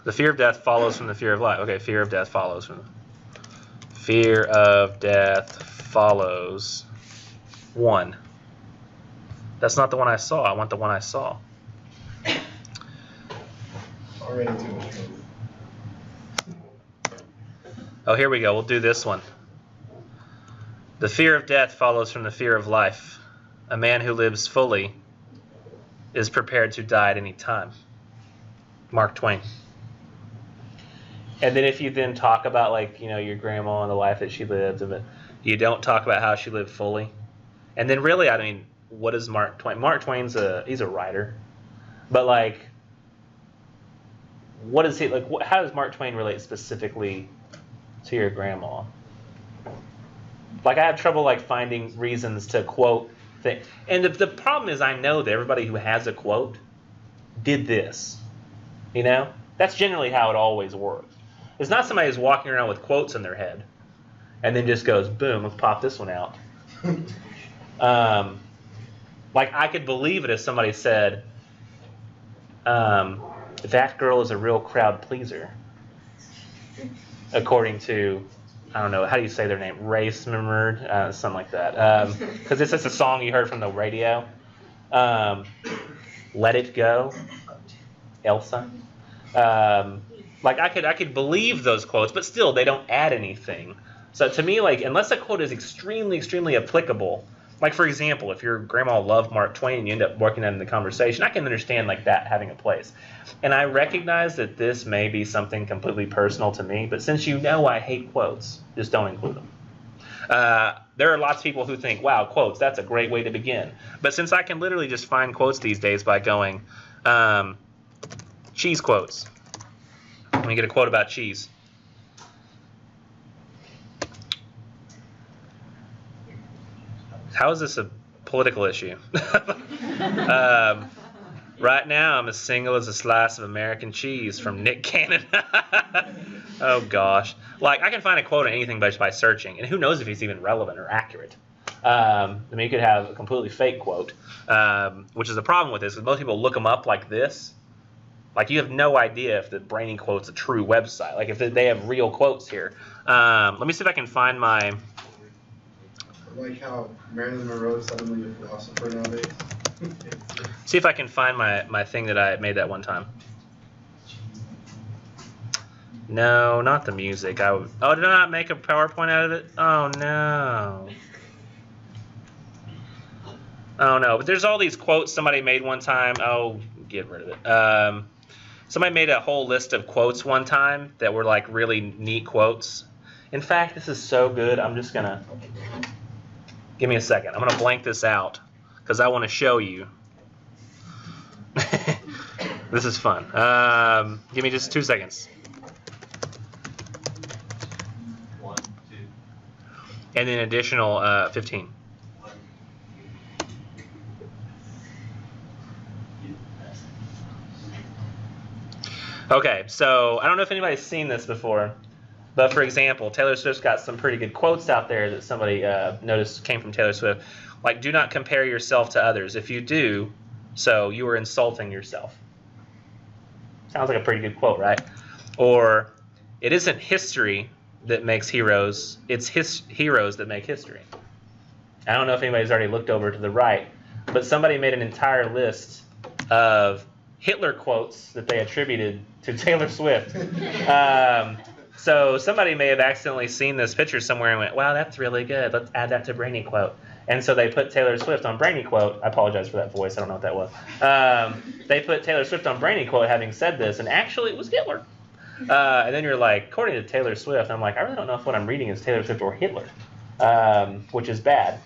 The fear of death follows from the fear of life. Okay, fear of death follows from. Fear of death follows 1. That's not the one I saw. I want the one I saw. Already too much trouble. Oh, here we go. We'll do this one. The fear of death follows from the fear of life. A man who lives fully is prepared to die at any time. Mark Twain. And then if you then talk about, like, you know, your grandma and the life that she lived, but you don't talk about how she lived fully. And then really, I mean, what is Mark Twain? Mark Twain's he's a writer. But, like, what is he, like, how does Mark Twain relate specifically to your grandma? Like, I have trouble, like, finding reasons to quote things. And the problem is, I know that everybody who has a quote did this. You know? That's generally how it always works. It's not somebody who's walking around with quotes in their head and then just goes, boom, let's pop this one out. Like, I could believe it if somebody said, that girl is a real crowd pleaser. According to, I don't know, how do you say their name? Race Membered? Something like that. Because it's just a song you heard from the radio. Let It Go. Elsa. Like, I could believe those quotes, but still, they don't add anything. So to me, like, unless a quote is extremely, extremely applicable, like, for example, if your grandma loved Mark Twain and you end up working that in the conversation, I can understand, like, that having a place. And I recognize that this may be something completely personal to me, but since you know I hate quotes, just don't include them. There are lots of people who think, wow, quotes, that's a great way to begin. But since I can literally just find quotes these days by going, cheese quotes. Let me get a quote about cheese. How is this a political issue? Right now, I'm as single as a slice of American cheese from Nick Cannon. Oh, gosh. Like, I can find a quote on anything just by searching, and who knows if it's even relevant or accurate. I mean, you could have a completely fake quote, which is the problem with this, because most people look them up like this. Like, you have no idea if the Brainy Quote's a true website. Like, if they have real quotes here. Let me see if I can find my... Like how Marilyn Monroe is suddenly a philosopher nowadays. See if I can find my thing that I made that one time. No, not the music. Oh, did I not make a PowerPoint out of it? Oh, no. Oh, no. But there's all these quotes somebody made one time. Oh, get rid of it. Somebody made a whole list of quotes one time that were, like, really neat quotes. In fact, this is so good, I'm just going to... Give me a second. I'm going to blank this out because I want to show you. This is fun. Give me just 2 seconds. 1, 2. And then additional 15. Okay, so I don't know if anybody's seen this before, but for example, Taylor Swift's got some pretty good quotes out there that somebody noticed came from Taylor Swift. Like, do not compare yourself to others. If you do, so you are insulting yourself. Sounds like a pretty good quote, right? Or, it isn't history that makes heroes, it's heroes that make history. I don't know if anybody's already looked over to the right, but somebody made an entire list of Hitler quotes that they attributed to Taylor Swift. So somebody may have accidentally seen this picture somewhere and went, wow, that's really good. Let's add that to Brainy Quote. And so they put Taylor Swift on Brainy Quote. I apologize for that voice. I don't know what that was. They put Taylor Swift on Brainy Quote having said this, and actually it was Hitler. And then you're like, according to Taylor Swift, I'm like, I really don't know if what I'm reading is Taylor Swift or Hitler, which is bad.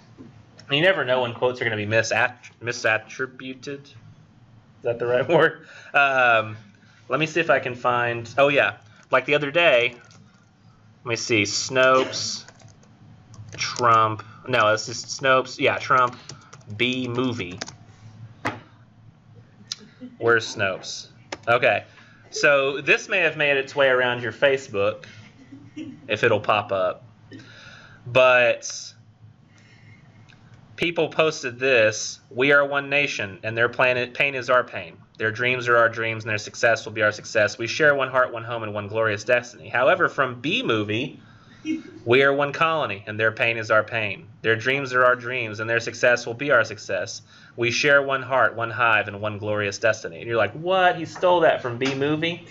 And you never know when quotes are going to be misattributed. Is that the right word? Let me see if I can find... Oh, yeah. Like the other day, me see. Snopes, Trump. No, it's just Snopes. Yeah, Trump, B movie. Where's Snopes? Okay. So this may have made its way around your Facebook, if it'll pop up. But people posted this: "We are one nation, and their pain is our pain. Their dreams are our dreams, and their success will be our success. We share one heart, one home, and one glorious destiny." However, from B movie, "We are one colony, and their pain is our pain. Their dreams are our dreams, and their success will be our success. We share one heart, one hive, and one glorious destiny." And you're like, what? He stole that from B movie?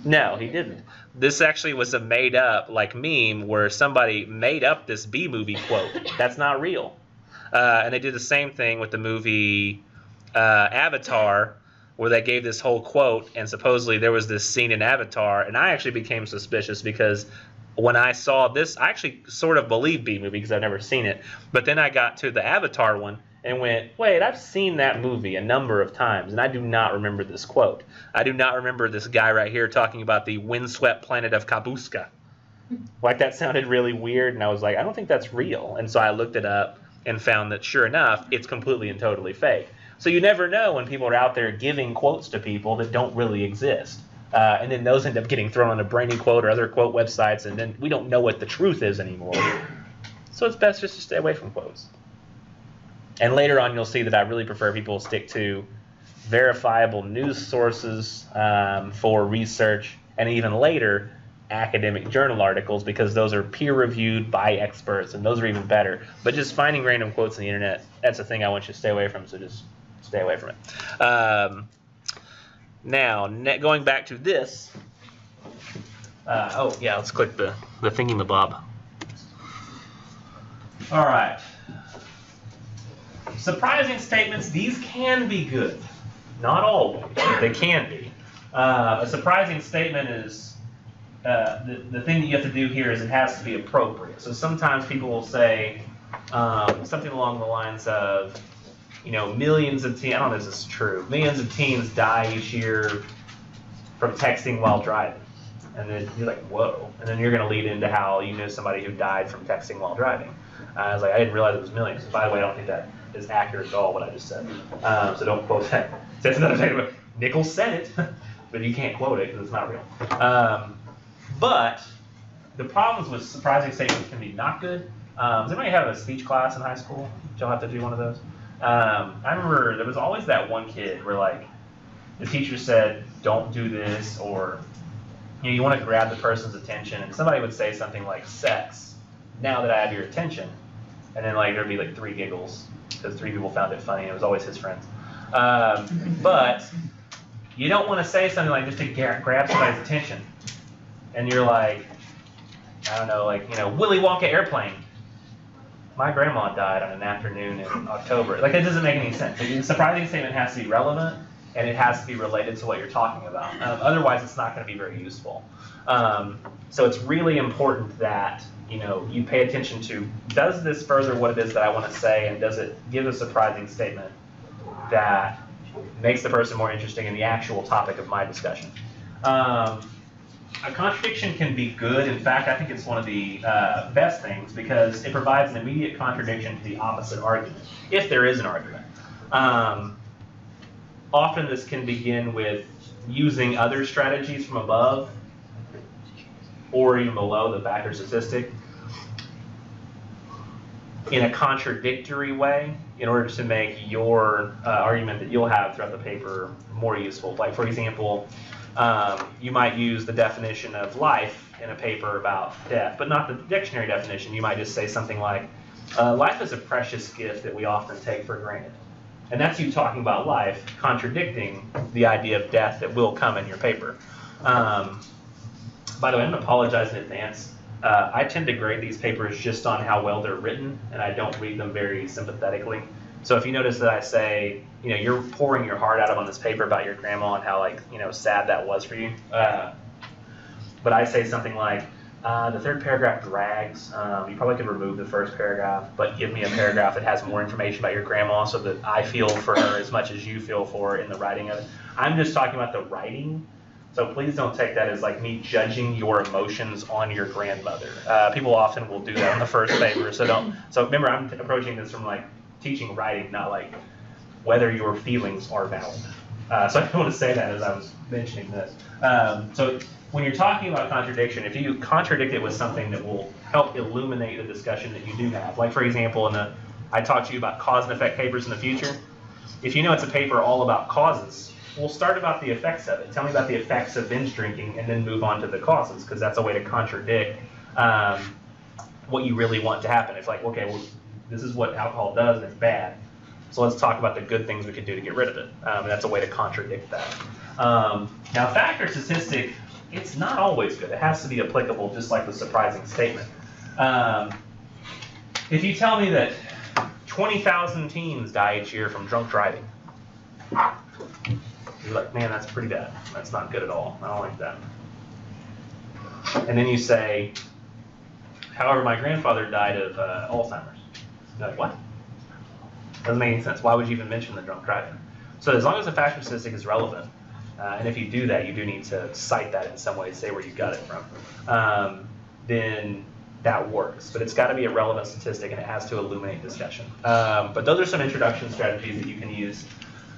No, he didn't. This actually was a made-up meme where somebody made up this B movie quote. That's not real. And they did the same thing with the movie Avatar, where they gave this whole quote, and supposedly there was this scene in Avatar, and I actually became suspicious because when I saw this, I actually sort of believed B movie because I've never seen it. But then I got to the Avatar one and went, wait, I've seen that movie a number of times, and I do not remember this quote. I do not remember this guy right here talking about the windswept planet of Kabuska. That sounded really weird, and I was like, I don't think that's real. And so I looked it up and found that, sure enough, it's completely and totally fake. So you never know when people are out there giving quotes to people that don't really exist. And then those end up getting thrown on a Brainy Quote or other quote websites, and then we don't know what the truth is anymore. So it's best just to stay away from quotes. And later on, you'll see that I really prefer people stick to verifiable news sources for research, and even later, academic journal articles, because those are peer-reviewed by experts, and those are even better. But just finding random quotes on the internet, that's a thing I want you to stay away from, so just stay away from it. Now, going back to this. Let's click the thingy-mabob. All right. Surprising statements, these can be good. Not always, but they can be. A surprising statement is, the thing that you have to do here is it has to be appropriate. So sometimes people will say something along the lines of, millions of teens, I don't know if this is true, millions of teens die each year from texting while driving. And then you're like, whoa. And then you're going to lead into how you know somebody who died from texting while driving. I was like, I didn't realize it was millions. By the way, I don't think that is accurate at all, what I just said. So don't quote that. So that's another thing. Nichols said it, but you can't quote it because it's not real. But the problems with surprising statements can be not good. Does anybody have a speech class in high school? Did y'all have to do one of those? I remember there was always that one kid where the teacher said, don't do this, or you want to grab the person's attention, and somebody would say something like sex, now that I have your attention, and then there'd be 3 giggles because 3 people found it funny, and it was always his friends. But you don't want to say something just to grab somebody's attention, and you're like, I don't know, Willy Wonka airplane. My grandma died on an afternoon in October. It doesn't make any sense. The surprising statement has to be relevant, and it has to be related to what you're talking about. Otherwise, it's not going to be very useful. So it's really important that you pay attention to, does this further what it is that I want to say, and does it give a surprising statement that makes the person more interesting in the actual topic of my discussion. A contradiction can be good. In fact, I think it's one of the best things because it provides an immediate contradiction to the opposite argument, if there is an argument. Often this can begin with using other strategies from above or even below the factor statistic in a contradictory way in order to make your argument that you'll have throughout the paper more useful. For example, you might use the definition of life in a paper about death, but not the dictionary definition. You might just say something like, life is a precious gift that we often take for granted. And that's you talking about life, contradicting the idea of death that will come in your paper. By the way, I'm going to apologize in advance. I tend to grade these papers just on how well they're written, and I don't read them very sympathetically. So if you notice that I say, you're pouring your heart out on this paper about your grandma and how, sad that was for you. But I say something like, the third paragraph drags. You probably could remove the first paragraph, but give me a paragraph that has more information about your grandma so that I feel for her as much as you feel for her in the writing of it. I'm just talking about the writing. So please don't take that as like me judging your emotions on your grandmother. People often will do that in the first paper. So remember, I'm approaching this from like teaching writing, not like whether your feelings are valid. So I want to say that as I was mentioning this. So when you're talking about contradiction, if you contradict it with something that will help illuminate the discussion that you do have, like for example, I talked to you about cause and effect papers in the future. If you know it's a paper all about causes, we'll start about the effects of it. Tell me about the effects of binge drinking, and then move on to the causes, because that's a way to contradict what you really want to happen. It's like, okay, well, this is what alcohol does, and it's bad. So let's talk about the good things we could do to get rid of it. And that's a way to contradict that. Now, fact or statistic, it's not always good. It has to be applicable, just like the surprising statement. If you tell me that 20,000 teens die each year from drunk driving, you're like, man, that's pretty bad. That's not good at all. I don't like that. And then you say, however, my grandfather died of Alzheimer's. You're like, what? Doesn't make any sense. Why would you even mention the drunk driving? So as long as the fact or statistic is relevant, and if you do that, you do need to cite that in some way, say where you got it from, then that works. But it's got to be a relevant statistic, and it has to illuminate discussion. But those are some introduction strategies that you can use,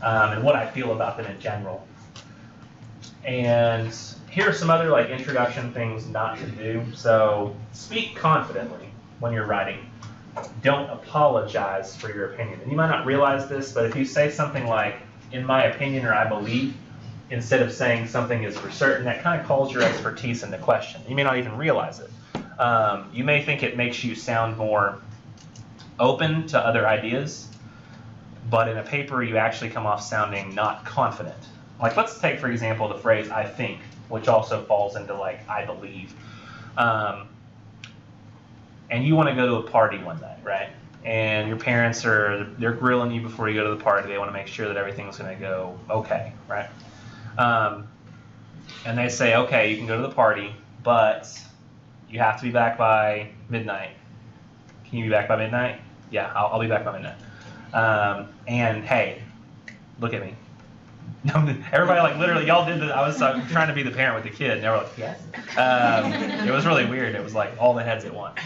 and what I feel about them in general. And here are some other like introduction things not to do. So speak confidently when you're writing. Don't apologize for your opinion. And you might not realize this, but if you say something like, in my opinion, or I believe, instead of saying something is for certain, that kind of calls your expertise into question. You may not even realize it. You may think it makes you sound more open to other ideas, but in a paper you actually come off sounding not confident. Like let's take, for example, the phrase I think, which also falls into like I believe. And you want to go to a party one night, right? And your parents they're grilling you before you go to the party. They want to make sure that everything's going to go okay, right? And they say, okay, you can go to the party, but you have to be back by midnight. Can you be back by midnight? Yeah, I'll be back by midnight. And hey, look at me. Everybody like literally, y'all did this. I was trying to be the parent with the kid, and they were like, yes. It was really weird. It was like all the heads at once.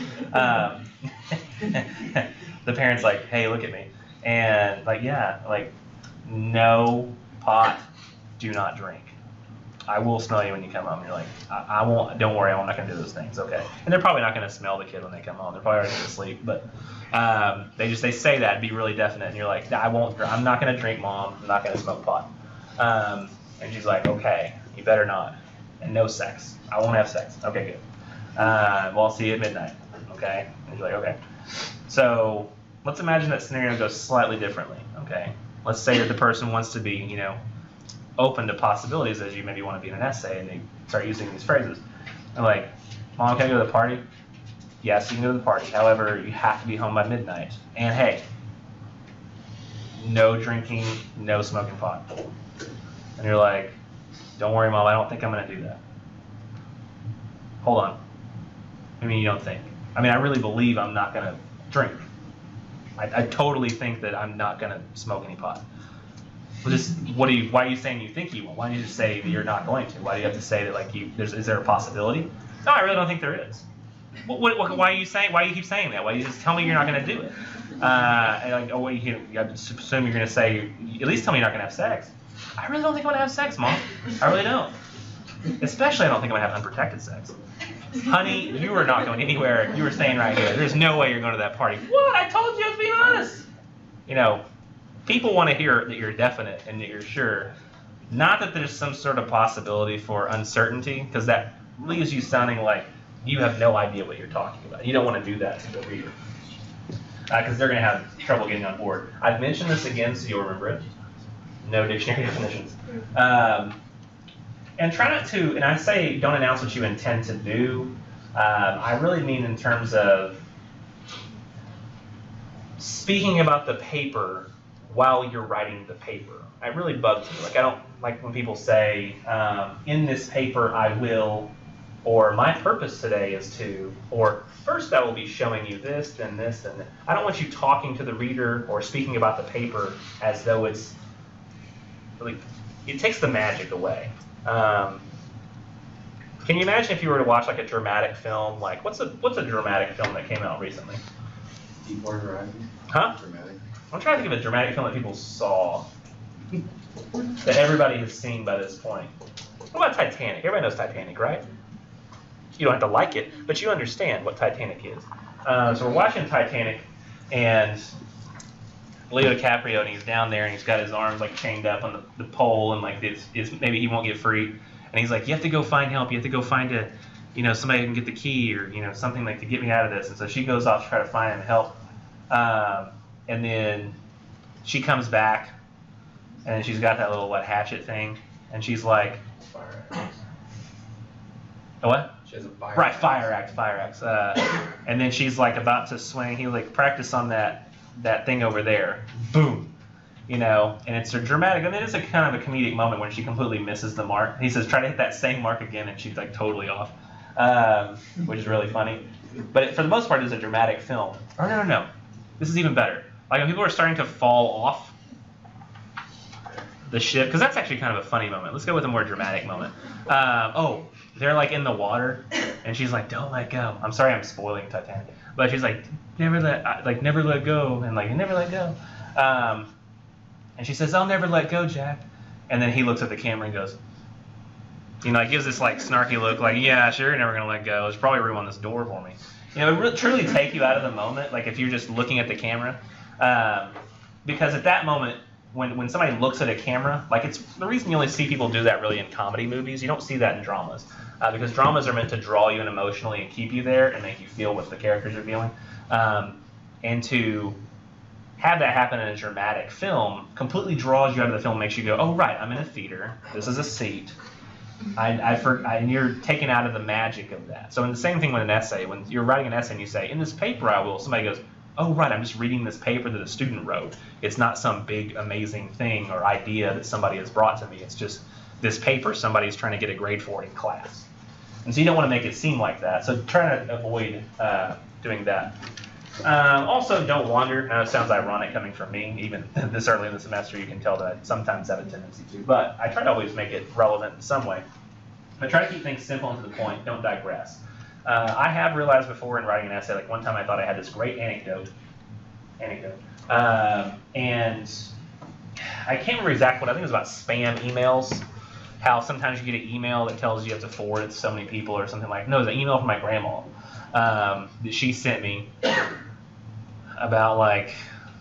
The parent's like, hey, look at me. And like, yeah, like no pot, do not drink. I will smell you when you come home. You're like, I won't, don't worry, I'm not going to do those things, okay? And they're probably not going to smell the kid when they come home. They're probably already asleep, but they say that, be really definite, and you're like, I'm not going to drink, Mom. I'm not going to smoke pot. And she's like, okay, you better not. And no sex. I won't have sex. Okay, good. Well, I'll see you at midnight, okay? And you're like, okay. So let's imagine that scenario goes slightly differently, okay? Let's say that the person wants to be, open to possibilities as you maybe want to be in an essay, and they start using these phrases. They're like, Mom, can I go to the party? Yes, you can go to the party. However, you have to be home by midnight. And hey, no drinking, no smoking pot. And you're like, don't worry, Mom, I don't think I'm going to do that. Hold on. I mean, you don't think. I mean, I really believe I'm not going to drink. I totally think that I'm not going to smoke any pot. Well, just why are you saying you think you won't? Why don't you just say that you're not going to? Why do you have to say that like is there a possibility? No, I really don't think there is. Why are you saying? Why do you keep saying that? Why do you just tell me you're not going to do it? And like, oh, you assume you're going to say, at least tell me you're not going to have sex. I really don't think I'm going to have sex, Mom. I really don't. Especially I don't think I'm going to have unprotected sex. Honey, you are not going anywhere. You were staying right here. There's no way you're going to that party. What? I told you I was being honest. People want to hear that you're definite and that you're sure. Not that there's some sort of possibility for uncertainty, because that leaves you sounding like you have no idea what you're talking about. You don't want to do that to the reader, because they're going to have trouble getting on board. I've mentioned this again so you'll remember it. No dictionary definitions. And try not to, and I say don't announce what you intend to do. I really mean in terms of speaking about the paper while you're writing the paper. It really bugs me. Like I don't like when people say, in this paper I will, or my purpose today is to, or first I will be showing you this, then this, and I don't want you talking to the reader or speaking about the paper as though it's really, it takes the magic away. Can you imagine if you were to watch like a dramatic film? Like, what's a dramatic film that came out recently? Deepwater Horizon. Huh? Dramatic. I'm trying to think of a dramatic film that people saw, that everybody has seen by this point. What about Titanic? Everybody knows Titanic, right? You don't have to like it, but you understand what Titanic is. So we're watching Titanic, and Leo DiCaprio, and he's down there, and he's got his arms like chained up on the pole, and like it's maybe he won't get free, and he's like, you have to go find help. You have to go find somebody who can get the key, or something like to get me out of this. And so she goes off to try to find him help, and then she comes back, and then she's got that little hatchet thing, and she's like, Fire axe. a what? She has a fire Right, axe. fire axe. And then she's like about to swing. He like practice on that thing over there. Boom. And it's a dramatic, and then it's a kind of a comedic moment when she completely misses the mark. He says, try to hit that same mark again, and she's like totally off, which is really funny. But for the most part, it's a dramatic film. Or no. This is even better. Like when people are starting to fall off the ship, because that's actually kind of a funny moment. Let's go with a more dramatic moment. They're like in the water, and she's like, "Don't let go." I'm sorry, I'm spoiling Titanic, but she's like, never let go," and like, "Never let go." And she says, "I'll never let go, Jack." And then he looks at the camera and goes, gives this like snarky look, like, "Yeah, sure, you're never gonna let go. There's probably room on this door for me." It would truly take you out of the moment, like if you're just looking at the camera, because at that moment, when somebody looks at a camera, like it's the reason you only see people do that really in comedy movies. You don't see that in dramas, because dramas are meant to draw you in emotionally and keep you there and make you feel what the characters are feeling. And to have that happen in a dramatic film completely draws you out of the film, makes you go, "Oh right, I'm in a theater. This is a seat." And you're taken out of the magic of that. So in the same thing with an essay, when you're writing an essay and you say, "In this paper I will," somebody goes, "Oh right, I'm just reading this paper that a student wrote. It's not some big amazing thing or idea that somebody has brought to me. It's just this paper somebody's trying to get a grade for it in class." And so you don't want to make it seem like that. So try to avoid doing that. Also, don't wander. Now, it sounds ironic coming from me. Even this early in the semester, you can tell that I sometimes have a tendency to. But I try to always make it relevant in some way. I try to keep things simple and to the point. Don't digress. I have realized before in writing an essay, like one time I thought I had this great anecdote. And I can't remember exactly what, I think it was about spam emails. How sometimes you get an email that tells you have to forward it to so many people or something like, no, it was an email from my grandma that she sent me about like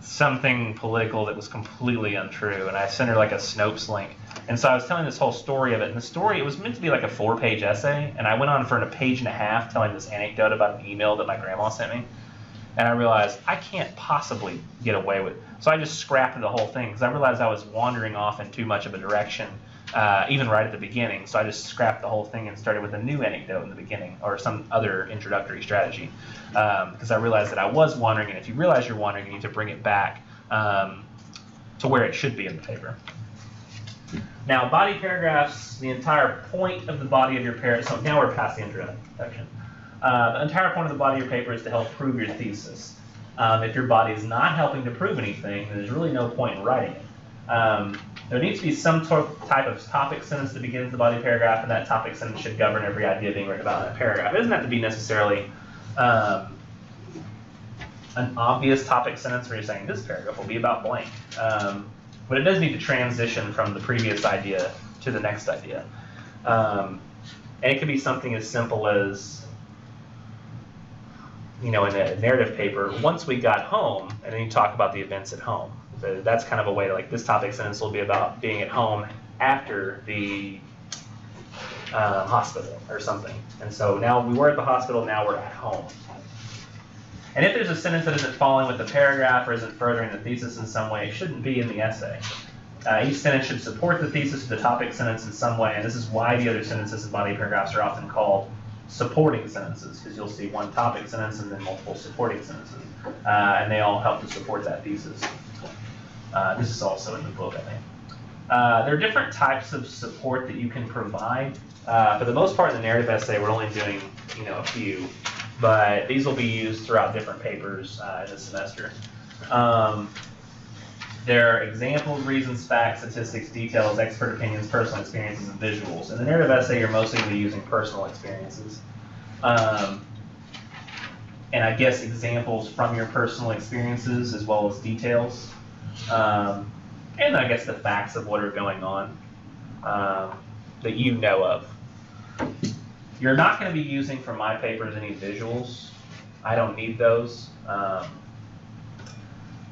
something political that was completely untrue. And I sent her like a Snopes link. And so I was telling this whole story of it. And the story, it was meant to be like a 4-page essay. And I went on for a page and a half telling this anecdote about an email that my grandma sent me. And I realized I can't possibly get away with it. So I just scrapped the whole thing because I realized I was wandering off in too much of a direction, even right at the beginning. So I just scrapped the whole thing and started with a new anecdote in the beginning or some other introductory strategy because I realized that I was wandering. And if you realize you're wandering, you need to bring it back to where it should be in the paper. Now, body paragraphs, the entire point of the body of your paragraph, so now we're past the introduction. The entire point of the body of your paper is to help prove your thesis. If your body is not helping to prove anything, then there's really no point in writing it. There needs to be some type of topic sentence that begins the body paragraph, and that topic sentence should govern every idea being written about in that paragraph. It doesn't have to be necessarily an obvious topic sentence where you're saying this paragraph will be about blank. But it does need to transition from the previous idea to the next idea. And it could be something as simple as, in a narrative paper, once we got home, and then you talk about the events at home. So that's kind of a way to, like, this topic sentence will be about being at home after the hospital or something. And so now we were at the hospital, now we're at home. And if there's a sentence that isn't following with the paragraph or isn't furthering the thesis in some way, it shouldn't be in the essay. Each sentence should support the thesis or the topic sentence in some way, and this is why the other sentences in body paragraphs are often called supporting sentences, because you'll see one topic sentence and then multiple supporting sentences, and they all help to support that thesis. This is also in the book, I think. There are different types of support that you can provide. For the most part, in the narrative essay, we're only doing a few, but these will be used throughout different papers in the semester. There are examples, reasons, facts, statistics, details, expert opinions, personal experiences, and visuals. In the narrative essay, you're mostly going to be using personal experiences. And I guess examples from your personal experiences as well as details. And I guess the facts of what are going on that you know of. You're not going to be using for my papers any visuals. I don't need those.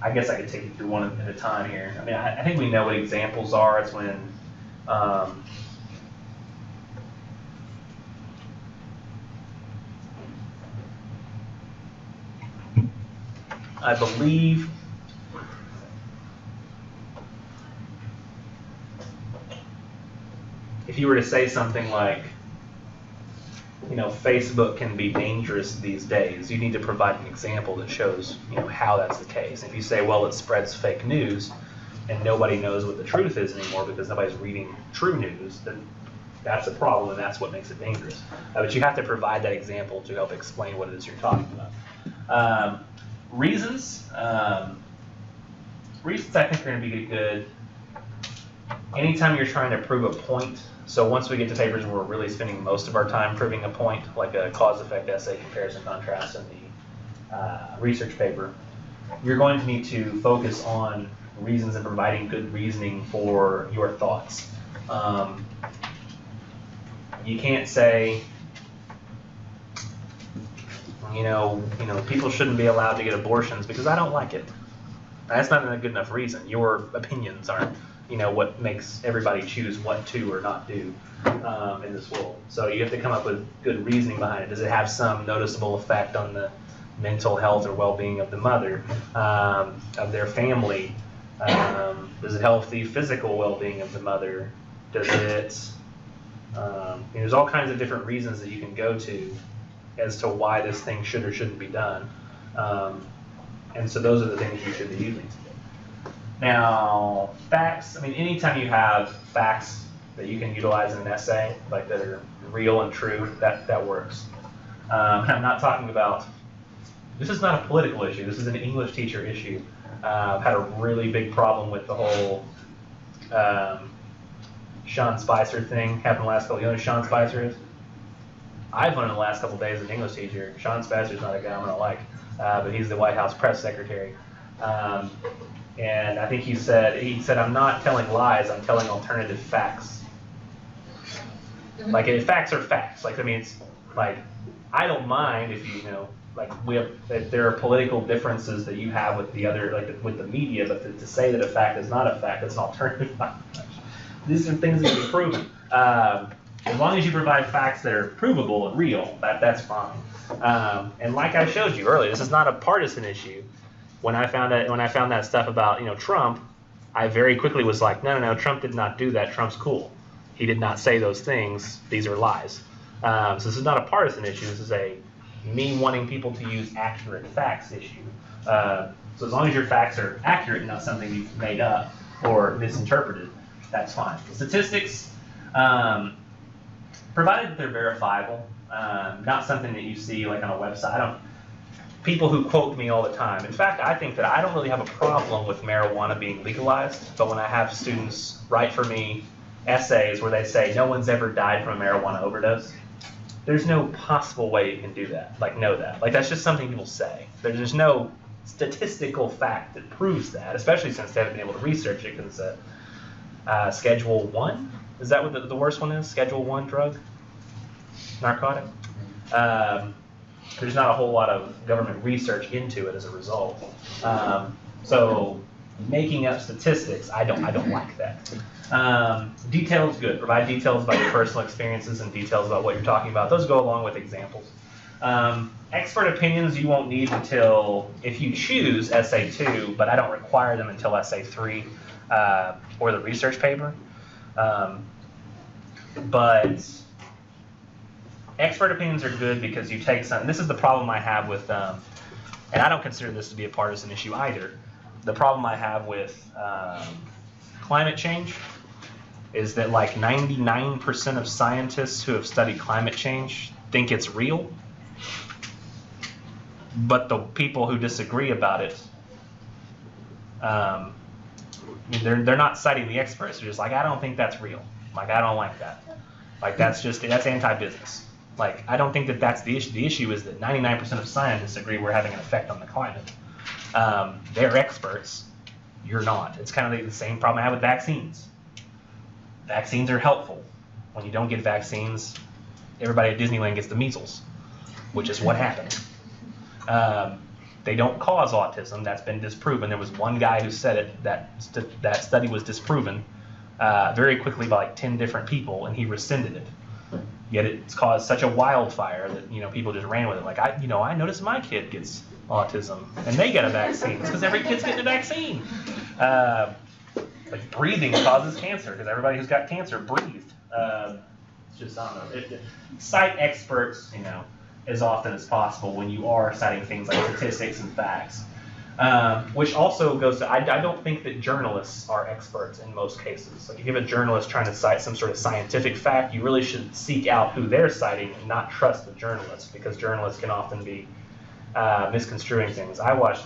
I guess I could take you through one at a time here. I mean, I think we know what examples are. It's when I believe if you were to say something like, you know, Facebook can be dangerous these days, you need to provide an example that shows, you know, how that's the case. If you say, well, it spreads fake news and nobody knows what the truth is anymore because nobody's reading true news, then that's a problem and that's what makes it dangerous. But you have to provide that example to help explain what it is you're talking about. Reasons. Reasons I think are going to be good anytime you're trying to prove a point. So once we get to papers where we're really spending most of our time proving a point, like a cause-effect essay, comparison, contrast, in the research paper, you're going to need to focus on reasons and providing good reasoning for your thoughts. You can't say, you know, people shouldn't be allowed to get abortions because I don't like it. That's not a good enough reason. Your opinions aren't, you know, what makes everybody choose what to or not do in this world. So you have to come up with good reasoning behind it. Does it have some noticeable effect on the mental health or well-being of the mother, of their family? Does it help the physical well-being of the mother? Does it, there's all kinds of different reasons that you can go to as to why this thing should or shouldn't be done. And so those are the things you should be using. Now, facts, I mean, anytime you have facts that you can utilize in an essay, like that are real and true, that works. I'm not talking about, this is not a political issue, this is an English teacher issue. I've had a really big problem with the whole Sean Spicer thing happened the last couple, you know who Sean Spicer is? I've learned in the last couple of days as an English teacher, Sean Spicer's not a guy I'm gonna like, but he's the White House press secretary. And I think he said, I'm not telling lies, I'm telling alternative facts. Like, if facts are facts. Like, I mean, it's like, I don't mind if you know, like, if there are political differences that you have with the other, like, with the media, but to say that a fact is not a fact, it's an alternative fact. These are things that can be proven. As long as you provide facts that are provable and real, that's fine. And like I showed you earlier, this is not a partisan issue. When I found that stuff about, you know, Trump, I very quickly was like, no, Trump did not do that. Trump's cool. He did not say those things. These are lies. So this is not a partisan issue. This is a me wanting people to use accurate facts issue. So as long as your facts are accurate and not something you've made up or misinterpreted, that's fine. Statistics, provided that they're verifiable, not something that you see like on a website. People who quote me all the time. In fact, I think that I don't really have a problem with marijuana being legalized, but when I have students write for me essays where they say no one's ever died from a marijuana overdose, there's no possible way you can do that, like know that. Like that's just something people say. There's no statistical fact that proves that, especially since they haven't been able to research it because it's a Schedule 1? Is that what the worst one is? Schedule 1 drug? Narcotic? There's not a whole lot of government research into it as a result. So making up statistics, I don't like that. Details, good. Provide details about your personal experiences and details about what you're talking about. Those go along with examples. Expert opinions you won't need until, if you choose Essay 2, but I don't require them until Essay 3 or the research paper. But expert opinions are good because you take some, this is the problem I have with, and I don't consider this to be a partisan issue either. The problem I have with climate change is that like 99% of scientists who have studied climate change think it's real, but the people who disagree about it I mean, they're not citing the experts. They're just like, I don't think that's real. Like, I don't like that. Like, that's anti-business. Like, I don't think that's the issue. The issue is that 99% of scientists agree we're having an effect on the climate. They're experts. You're not. It's kind of the same problem I have with vaccines. Vaccines are helpful. When you don't get vaccines, everybody at Disneyland gets the measles, which is what happened. They don't cause autism. That's been disproven. There was one guy who said it. That study was disproven very quickly by like 10 different people, and he rescinded it. Yet it's caused such a wildfire that people just ran with it. Like I noticed my kid gets autism, and they get a vaccine. It's because every kid's getting a vaccine. Like breathing causes cancer because everybody who's got cancer breathed. It's just I don't know. Cite experts, as often as possible when you are citing things like statistics and facts. Which also goes to, I don't think that journalists are experts in most cases. Like if you have a journalist trying to cite some sort of scientific fact, you really should seek out who they're citing and not trust the journalist, because journalists can often be misconstruing things. I watched,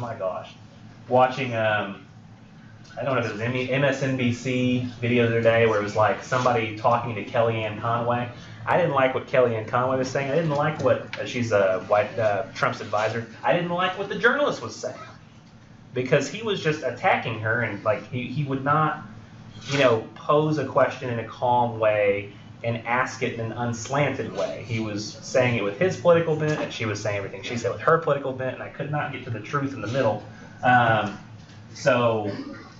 watching, I don't know if it was MSNBC video the other day where it was like somebody talking to Kellyanne Conway. I didn't like what Kellyanne Conway was saying. I didn't like what, she's a Trump's advisor. I didn't like what the journalist was saying, because he was just attacking her, and like he would not, pose a question in a calm way and ask it in an unslanted way. He was saying it with his political bent, and she was saying everything she said with her political bent, and I could not get to the truth in the middle. So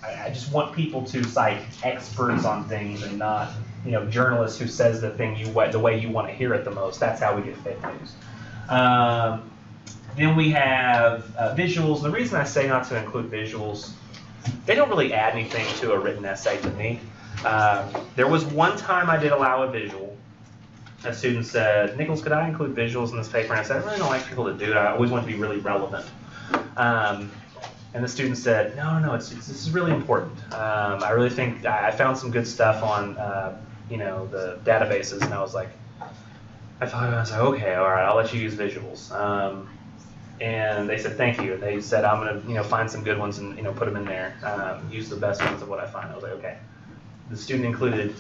I just want people to cite experts on things and not, journalists who says the thing the way you want to hear it the most. That's how we get fake news. Then we have visuals. The reason I say not to include visuals, they don't really add anything to a written essay to me. There was one time I did allow a visual. A student said, Nichols, could I include visuals in this paper? And I said, I really don't like people to do it. I always want to be really relevant. And the student said, no, this is really important. I really think I found some good stuff on, the databases, and I was like, okay, all right, I'll let you use visuals. And they said, thank you. And they said, I'm going to, find some good ones and, put them in there. Use the best ones of what I find. I was like, okay. The student included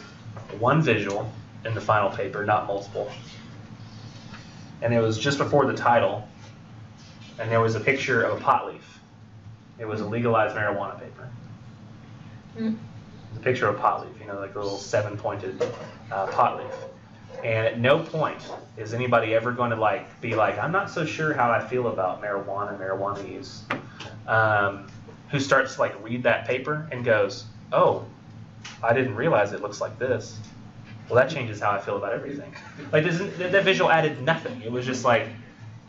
one visual in the final paper, not multiple. And it was just before the title, and there was a picture of a pot leaf. It was a legalized marijuana paper. The picture of a pot leaf, like the little 7-pointed pot leaf. And at no point is anybody ever going to be like, I'm not so sure how I feel about marijuana use. Who starts to read that paper and goes, oh, I didn't realize it looks like this. Well, that changes how I feel about everything. That visual added nothing. It was just I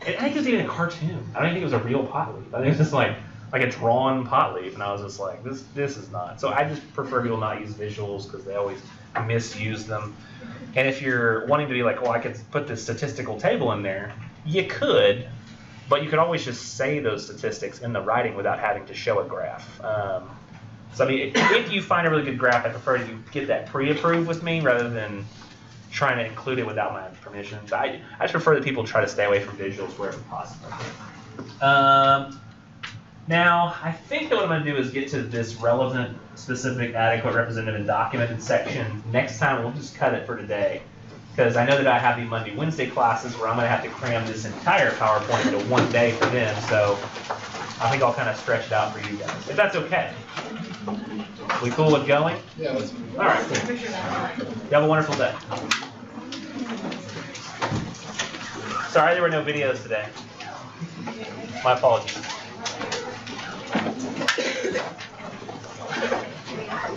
think it was even a cartoon. I don't even think it was a real pot leaf. I think it was just like a drawn pot leaf, and I was just like, this is not. So I just prefer people not use visuals because they always misuse them. And if you're wanting to be like, well, I could put this statistical table in there, you could, but you could always just say those statistics in the writing without having to show a graph. So I mean, if you find a really good graph, I prefer you get that pre-approved with me rather than trying to include it without my permission. So I just prefer that people try to stay away from visuals wherever possible. Now, I think that what I'm going to do is get to this relevant, specific, adequate, representative, and documented section. Next time, we'll just cut it for today, because I know that I have the Monday, Wednesday classes where I'm going to have to cram this entire PowerPoint into one day for them, so I think I'll kind of stretch it out for you guys, if that's okay. We cool with going? Yeah, that's cool. All right, cool. You have a wonderful day. Sorry there were no videos today. My apologies.